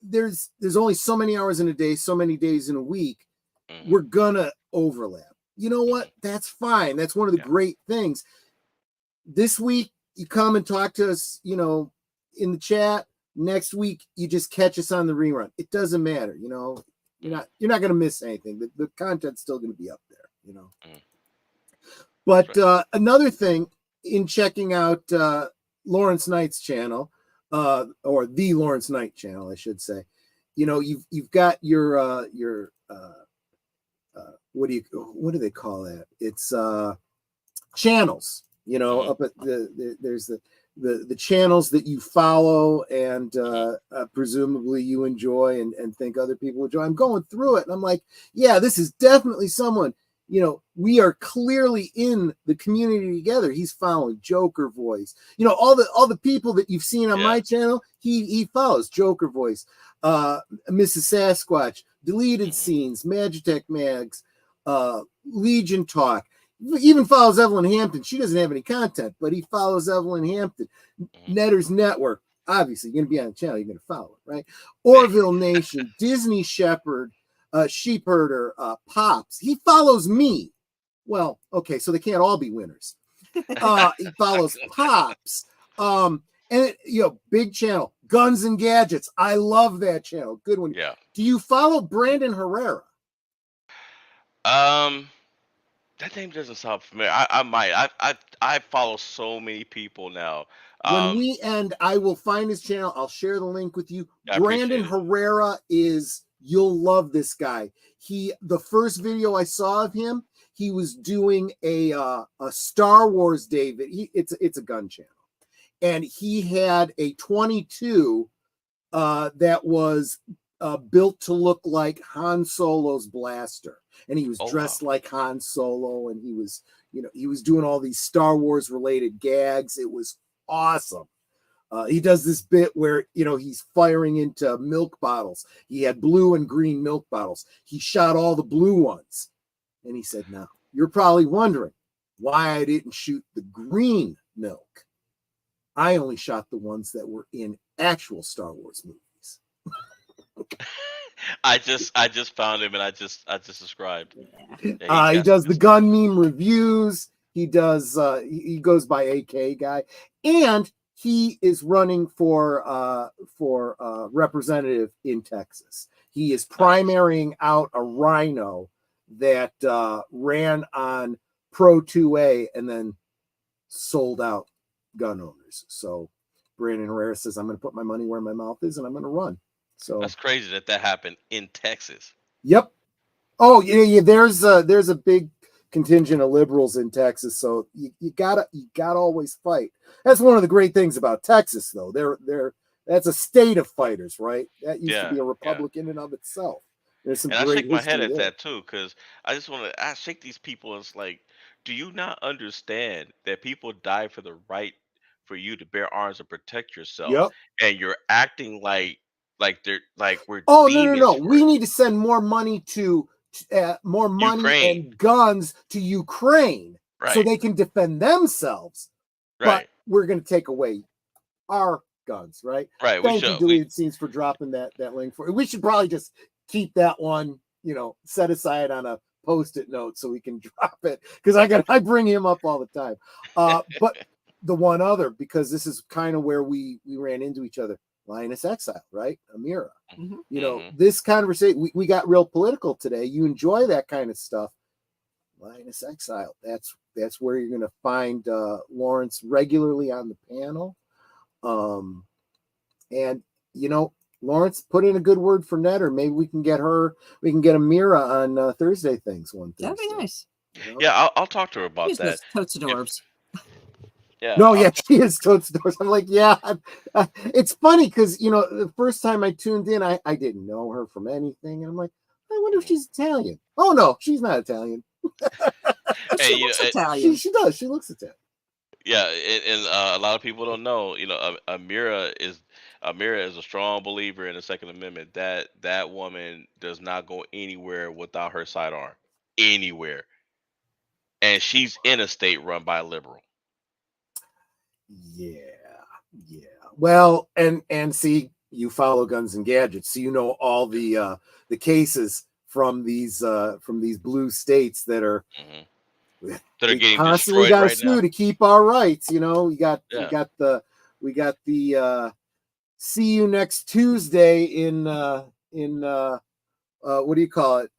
There's only so many hours in a day, so many days in a week. Mhm, We're gonna overlap. You know what? mhm, That's fine. That's one of the yeah, great things. This week you come and talk to us, in the chat. Next week you just catch us on the rerun. It doesn't matter. mhm, You're not gonna miss anything. The content's still gonna be up there. mhm. That's But right. another thing in checking out Laurence Knight's channel, or the Laurence Knight channel, I should say, you've got your what do they call that? It's channels. Mhm, Up at there's the channels that you follow and mhm, presumably you enjoy and think other people enjoy. I'm going through it and I'm like, yeah, this is definitely someone. We are clearly in the community together. He's following Joker Voice. All the people that you've seen on yeah. my channel, he follows Joker Voice, Mrs. Sasquatch, Deleted Mhm, Scenes, Magitech Mags, Legion Talk. He even follows Evelyn Hampton. She doesn't have any content, but he follows Evelyn Hampton. mhm. Netter's Network. Obviously, you're going to be on the channel. You're going to follow it, right? Orville Nation, Disney Shepherd, Sheep Herder, Pops. He follows me. Well, okay, so they can't all be winners. He follows Pops. And big channel, Guns and Gadgets. I love that channel. Good one. Yeah. Do you follow Brandon Herrera? Um, that name doesn't sound familiar. I might. I follow so many people now. When Um, we end, I will find his channel. I'll share the link with you. I Brandon appreciate it. Herrera you'll love this guy. The first video I saw of him, he was doing a Star Wars David. It's a gun channel. And he had a 22 that was built to look like Han Solo's blaster. And he was Oh wow. dressed like Han Solo, and he was doing all these Star Wars related gags. It was awesome. He does this bit where he's firing into milk bottles. He had blue and green milk bottles. He shot all the blue ones, and he said, "Now you're probably wondering why I didn't shoot the green milk. I only shot the ones that were in actual Star Wars movies." I just found him, and I just subscribed. Yeah, he He got some does good the stuff. gun meme reviews. He does. He goes by AK guy, and he is running for representative in Texas. He is Nice. primarying out a rhino that ran on Pro 2A and then sold out gun owners. So Brandon Herrera says, "I'm going to put my money where my mouth is, and I'm going to run." So, That's crazy that happened in Texas. yep. Oh yeah. There's a big contingent of liberals in Texas, so you gotta always fight. That's one of the great things about Texas, though. That's a state of fighters, right? That used to Yeah, be a yeah. republic in and of itself. There's some And I great shake my head history at there. that too, because I just want to. I shake these people. And it's like, do you not understand that people die for the right for you to bear arms and protect yourself, Yep. and you're acting like they're like we're Oh no! demons for We it. need to send more money to more money Ukraine, and guns to Ukraine so right, they can defend themselves. But right, we're going to take away our guns, right? right. We Thank you, should. We Deleted Scenes, for dropping that link for it. We should probably just keep that one, set aside on a Post-it note so we can drop it, because I bring him up all the time. But the one other, because this is kind of where we ran into each other, Lioness Exile, right? Amira. Mhm. You know, this conversation, we got real political today. You enjoy that kind of stuff. Lioness Exile. That's where you're going to find Laurence regularly on the panel. And, you know, Laurence, put in a good word for Ned, or maybe we can get Amira on Thursday things one Thursday. That'd be nice. You know? Yeah, I'll talk to her about She's that. just totes adorbs. Yeah. No, yeah, she is totes doors. I'm like, yeah. It's funny because, you know, the first time I tuned in, I didn't know her from anything. And I'm like, I wonder if she's Italian. Oh, no, she's not Italian. She you looks know, Italian. She does. She looks Italian. Yeah, and a lot of people don't know. You know, Amira is a strong believer in the Second Amendment. That woman does not go anywhere without her sidearm, anywhere, and she's in a state run by a liberal. Yeah. Well, and see, you follow Guns and Gadgets, so you know all the cases from these blue states that are That are we getting constantly destroyed got to right now. sue to keep our rights. You know, we got Yeah. the see you next Tuesday in what do you call it?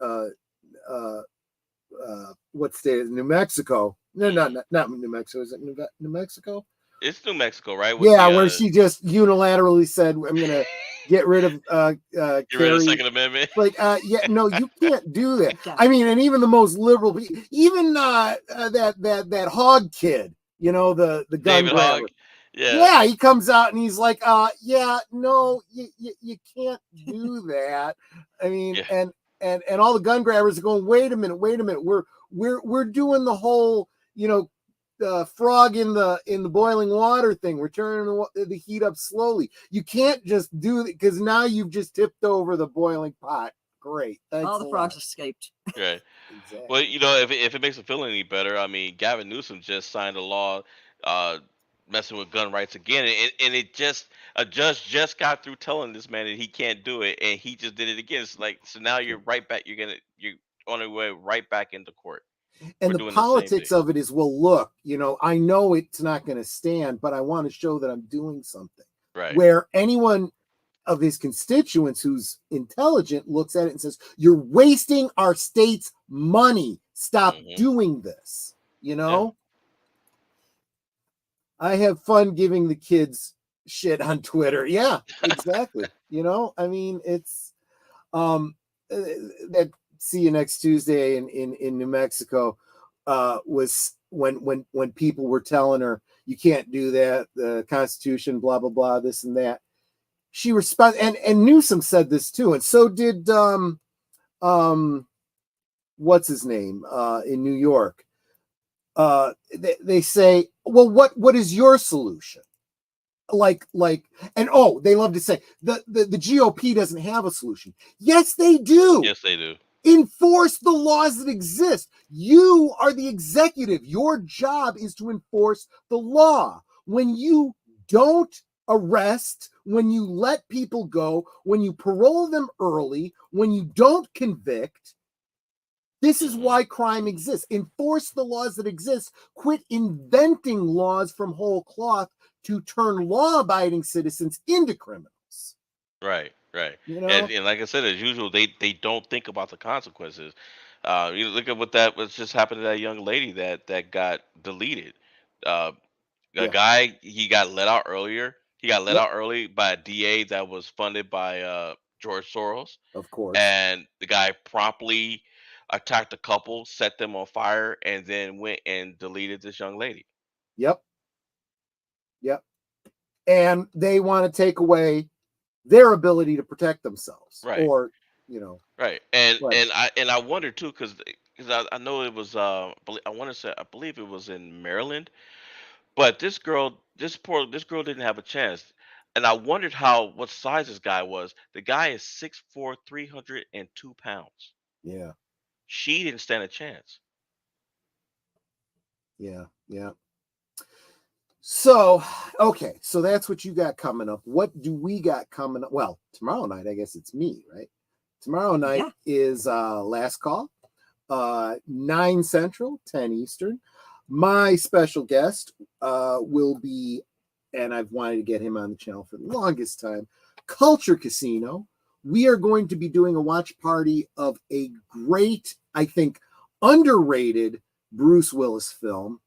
What state? New Mexico. No, not New Mexico. Is it New Mexico? It's New Mexico, right? Yeah, where she just unilaterally said, "I'm gonna get rid of get rid of the Carrie." Second Amendment. Like, yeah, no, you can't do that. I mean, and even the most liberal, even that Hogg kid, you know, the gun David grabber. Hogg. Yeah. Yeah, he comes out and he's like, yeah, no, you can't do that. I mean, Yeah. and all the gun grabbers are going, wait a minute, we're doing the whole, you know, frog in the boiling water thing. We're turning the heat up slowly. You can't just do it, because now you've just tipped over the boiling pot. Great, thanks. All the frogs escaped. Right. Exactly. Well, you know, if it makes it feel any better, I mean, Gavin Newsom just signed a law uh, messing with gun rights again, and it just a judge just got through telling this man that he can't do it, and he just did it again. It's like, so now you're right back. You're on your way right back into court. And We're the doing the same politics thing. of it is, well, look, you know, I know it's not going to stand, but I want to show that I'm doing something. Right. Where anyone of his constituents who's intelligent looks at it and says, you're wasting our state's money. Stop doing this. You know, I have fun giving the kids shit on Twitter. Yeah, exactly. You know, I mean, it's that see you next Tuesday in New Mexico was when people were telling her you can't do that, the Constitution, blah blah blah, this and that. She responded, and Newsom said this too, and so did what's his name in New York. They say, well, what is your solution? Like, and they love to say the GOP doesn't have a solution. Yes, they do. Yes, they do. Enforce the laws that exist. You are the executive. Your job is to enforce the law. When you don't arrest, when you let people go, when you parole them early, when you don't convict, this is why crime exists. Enforce the laws that exist. Quit inventing laws from whole cloth to turn law-abiding citizens into criminals. Right. You know? And like I said, as usual, they don't think about the consequences. You look at what just happened to that young lady that got deleted. Uh, a guy, he got let out earlier. He got let out early by a DA that was funded by George Soros. Of course. And the guy promptly attacked a couple, set them on fire, and then went and deleted this young lady. Yep. And they want to take away their ability to protect themselves. Right. Or, you know. Right. And I wonder too, because I know it was I believe it was in Maryland. But this girl didn't have a chance. And I wondered what size this guy was. The guy is 6'4", 302 pounds. Yeah. She didn't stand a chance. Yeah. So, okay. So that's what you got coming up. What do we got coming up? Well, tomorrow night, I guess it's me, right? Tomorrow night is last call. 9 Central, 10 Eastern. My special guest will be, and I've wanted to get him on the channel for the longest time, Culture Casino. We are going to be doing a watch party of a great, I think, underrated Bruce Willis film,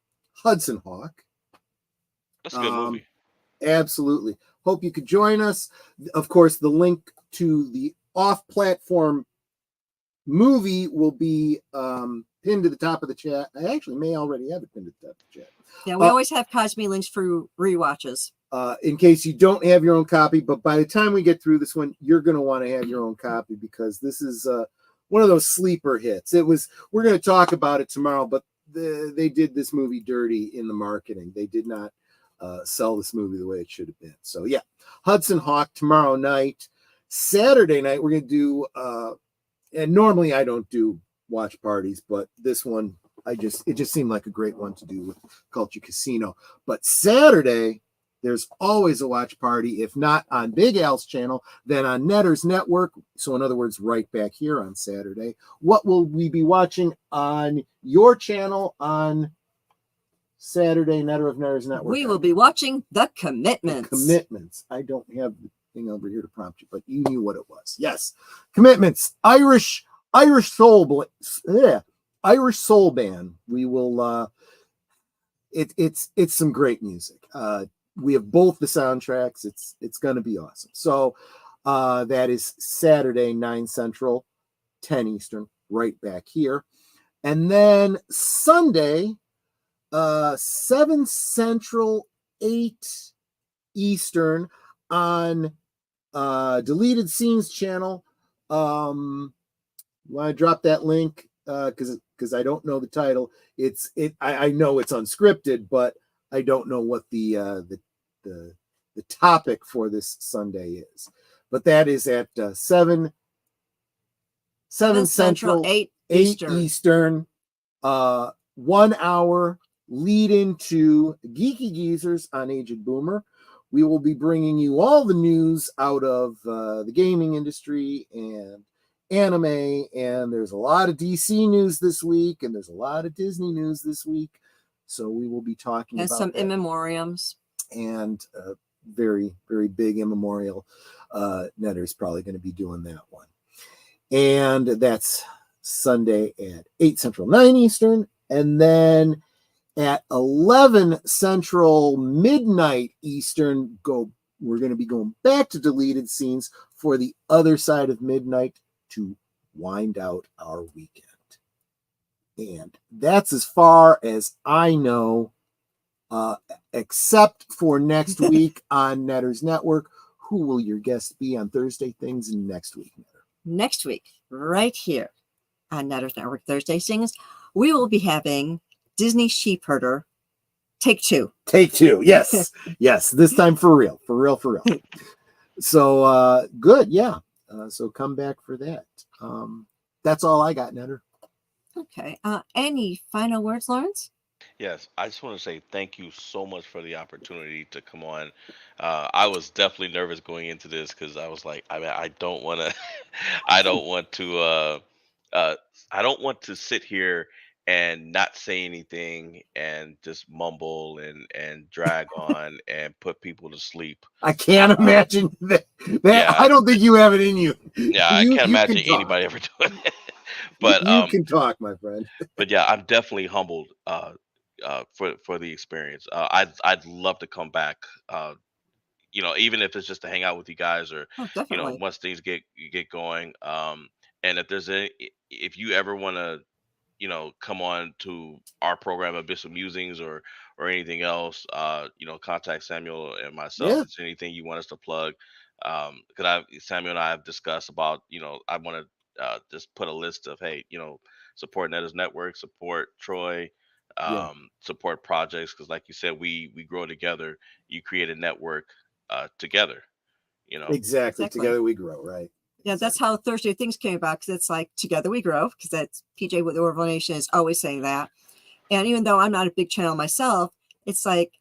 Hudson Hawk. That's a good movie. Absolutely. Hope you could join us. Of course, the link to the off-platform movie will be pinned to the top of the chat. I actually may already have it pinned to the top of the chat. Yeah, we always have Cosme links for rewatches. In case you don't have your own copy, but by the time we get through this one, you're going to want to have your own copy because this is one of those sleeper hits. We're going to talk about it tomorrow, but they did this movie dirty in the marketing. They did not sell this movie the way it should have been. So yeah, Hudson Hawk tomorrow night. Saturday night, we're going to do, and normally I don't do watch parties, but this one, it just seemed like a great one to do with Culture Casino. But Saturday, there's always a watch party, if not on Big Al's channel, then on Netters Network. So in other words, right back here on Saturday. What will we be watching on your channel on Saturday, Netter of Netters Network? We will be watching The Commitments. Commitments. I don't have the thing over here to prompt you, but you knew what it was. Yes. Commitments. Irish soul Irish soul band. We will it's some great music. We have both the soundtracks. It's going to be awesome. So that is Saturday, 9 Central, 10 Eastern, right back here. And then Sunday, 7 Central, 8 Eastern on Deleted Scenes channel. Want to drop that link because I don't know the title. I know it's unscripted, but I don't know what the topic for this Sunday is. But that is at 7 Central, 8 Eastern. 1 hour lead into Geeky Geezers on Aged Boomer. We will be bringing you all the news out of the gaming industry and anime, and there's a lot of DC news this week, and there's a lot of Disney news this week. So we will be talking about some in memoriams and very, very big immemorial. Netter's probably going to be doing that one. And that's Sunday at 8 Central, 9 Eastern. And then at 11 Central, midnight Eastern, we're going to be going back to Deleted Scenes for the other side of midnight to wind out our weekend. And that's as far as I know, except for next week on Netters Network. Who will your guest be on Thursday Things next week, Netter? Next week, right here on Netters Network Thursday Things, we will be having Disney Sheepherder Take 2. Take 2, yes. Yes, this time for real. So, good, yeah. So come back for that. That's all I got, Netter. Okay. Any final words, Laurence? Yes, I just want to say thank you so much for the opportunity to come on. I was definitely nervous going into this because I was like, I don't want to, I don't want to, I don't want to sit here and not say anything and just mumble and drag on and put people to sleep. I can't imagine that. Yeah, I don't think you have it in you. Yeah, I can't imagine anybody ever doing it. But you can talk, my friend. But yeah, I'm definitely humbled for the experience. I'd love to come back. Even if it's just to hang out with you guys, or definitely. once things get going. And if you ever want to, come on to our program, Abyssal Musings, or anything else, contact Samuel and myself. Yeah. If there's anything you want us to plug, because Samuel and I have discussed about, I want to just put a list of, hey, support Netters Network, support Troy, support projects, because like you said, we grow together. You create a network together. Exactly. Together we grow, right? Yeah, that's how Thursday Things came about, because it's like together we grow, because that's PJ with the Orville Nation is always saying that. And even though I'm not a big channel myself, it's like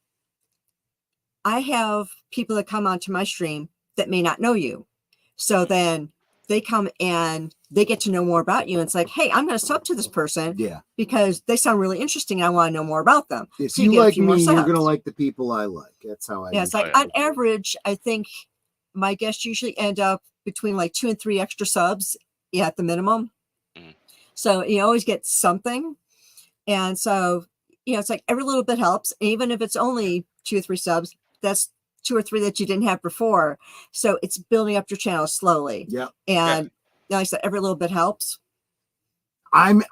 I have people that come onto my stream that may not know you. So then they come and they get to know more about you. And it's like, hey, I'm going to sub to this person Yeah. because they sound really interesting. I want to know more about them. If So you get a like few more me, you're subs. gonna like the people I like. That's how I. Yeah, it's usually like on do it. average, I think my guests usually end up between like 2 and 3 extra subs at the minimum. Mhm. So you always get something. And so, it's like every little bit helps. Even if it's only 2 or 3 subs, that's 2 or 3 that you didn't have before. So it's building up your channel slowly. Yeah. And like I said, every little bit helps. I'm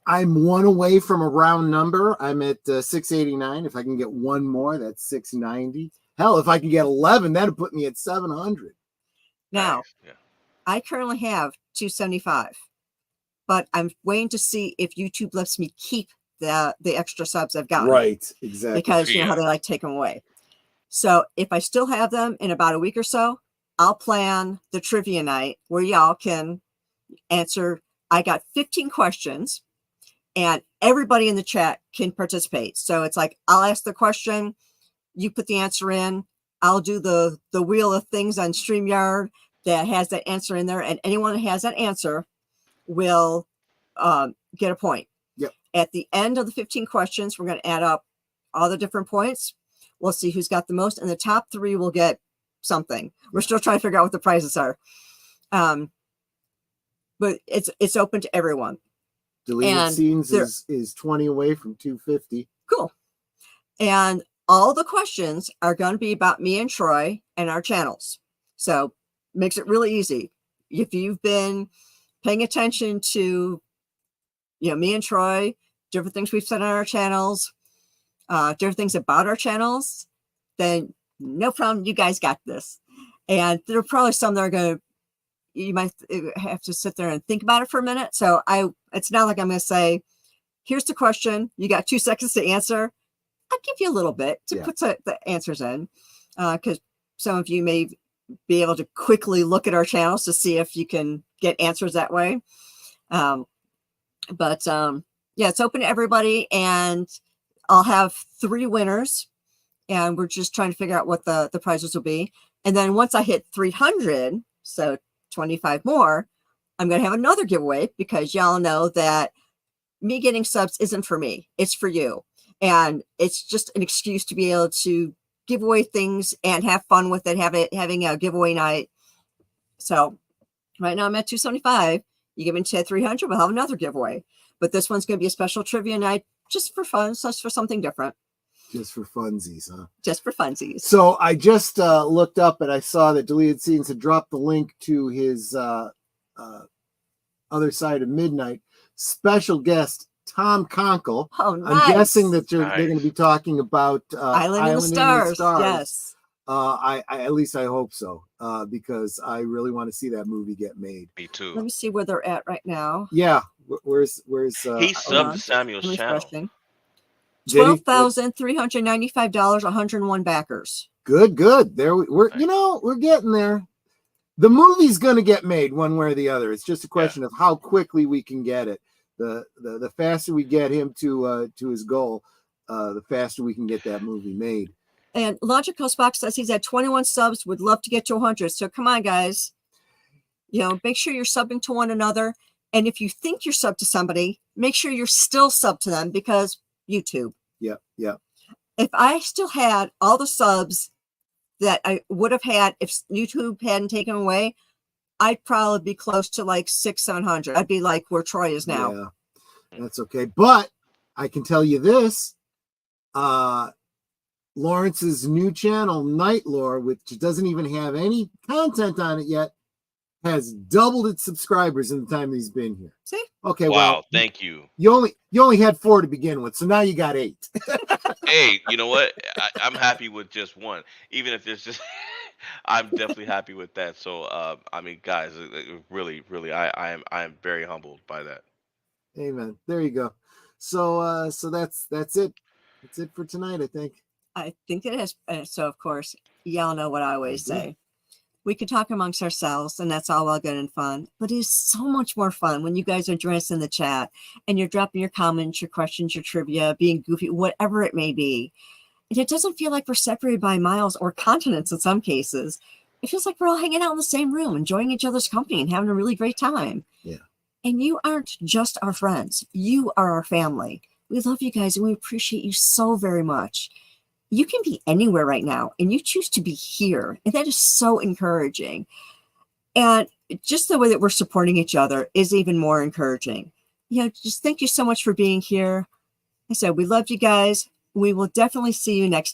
one away from a round number. I'm at 689. If I can get one more, that's 690. Hell, if I can get 11, that'd put me at 700. Now, Nice. Yeah. I currently have 275, but I'm waiting to see if YouTube lets me keep the extra subs I've gotten. Right, exactly. Because you know how they like to take them away. So if I still have them in about a week or so, I'll plan the trivia night where y'all can answer. I got 15 questions and everybody in the chat can participate. So it's like, I'll ask the question, you put the answer in, I'll do the wheel of things on StreamYard that has that answer in there. And anyone that has that answer will get a point. Yep. At the end of the 15 questions, we're going to add up all the different points. We'll see who's got the most, and the top 3 will get something. We're still trying to figure out what the prizes are. But it's open to everyone. Deleted scenes is 20 away from 250. Cool. And all the questions are going to be about me and Troy and our channels. So makes it really easy. If you've been paying attention to, me and Troy, different things we've said on our channels, different things about our channels, then no problem. You guys got this. And there are probably some that are going to, you might have to sit there and think about it for a minute. So it's not like I'm going to say, here's the question. You got 2 seconds to answer. I'll give you a little bit to put the answers in, because some of you may be able to quickly look at our channels to see if you can get answers that way. But it's open to everybody, and I'll have 3 winners, and we're just trying to figure out what the prizes will be. And then once I hit 300, so 25 more, I'm going to have another giveaway, because y'all know that me getting subs isn't for me. It's for you. And it's just an excuse to be able to give away things and have fun with it, having a giveaway night. So right now I'm at 275. You give me to 300, we'll have another giveaway. But this one's going to be a special trivia night just for fun, just for something different. Just for funsies, huh? Just for funsies. So I just looked up and I saw that Deleted Scenes had dropped the link to his Other Side of Midnight special guest, Tom Conkle. Oh, nice. I'm guessing that they're going to be talking about Island in the Stars. Yes. I at least I hope so, because I really want to see that movie get made. Me too. Let me see where they're at right now. Yeah. Where's he subbed Samuel's channel. $12,395, 101 backers. Good. There we're we're getting there. The movie's going to get made one way or the other. It's just a question of how quickly we can get it. The faster we get him to his goal, the faster we can get that movie made. And Logical Spock says he's at 21 subs, would love to get to 100. So come on, guys. Make sure you're subbing to one another. And if you think you're subbed to somebody, make sure you're still subbed to them, because YouTube. Yeah. If I still had all the subs that I would have had if YouTube hadn't taken away, I'd probably be close to like 600-700. I'd be like where Troy is now. Yeah, that's okay. But I can tell you this, Lawrence's new channel, Night Lore, which doesn't even have any content on it yet, has doubled its subscribers in the time he's been here. See? Okay, wow, well, thank you. You only had 4 to begin with, so now you got 8. Hey, you know what? I'm happy with just 1, even if it's just. I'm definitely happy with that. So, I mean, guys, really, I am very humbled by that. Amen. There you go. So that's it. That's it for tonight, I think. I think it is. So, of course, y'all know what I always say. We can talk amongst ourselves, and that's all well good and fun. But it's so much more fun when you guys are joining us in the chat and you're dropping your comments, your questions, your trivia, being goofy, whatever it may be. And it doesn't feel like we're separated by miles or continents in some cases. it feels like we're all hanging out in the same room, enjoying each other's company and having a really great time. Yeah. And you aren't just our friends. You are our family. We love you guys and we appreciate you so very much. You can be anywhere right now and you choose to be here. And that is so encouraging. And just the way that we're supporting each other is even more encouraging. Just thank you so much for being here. I said, we love you guys. We will definitely see you next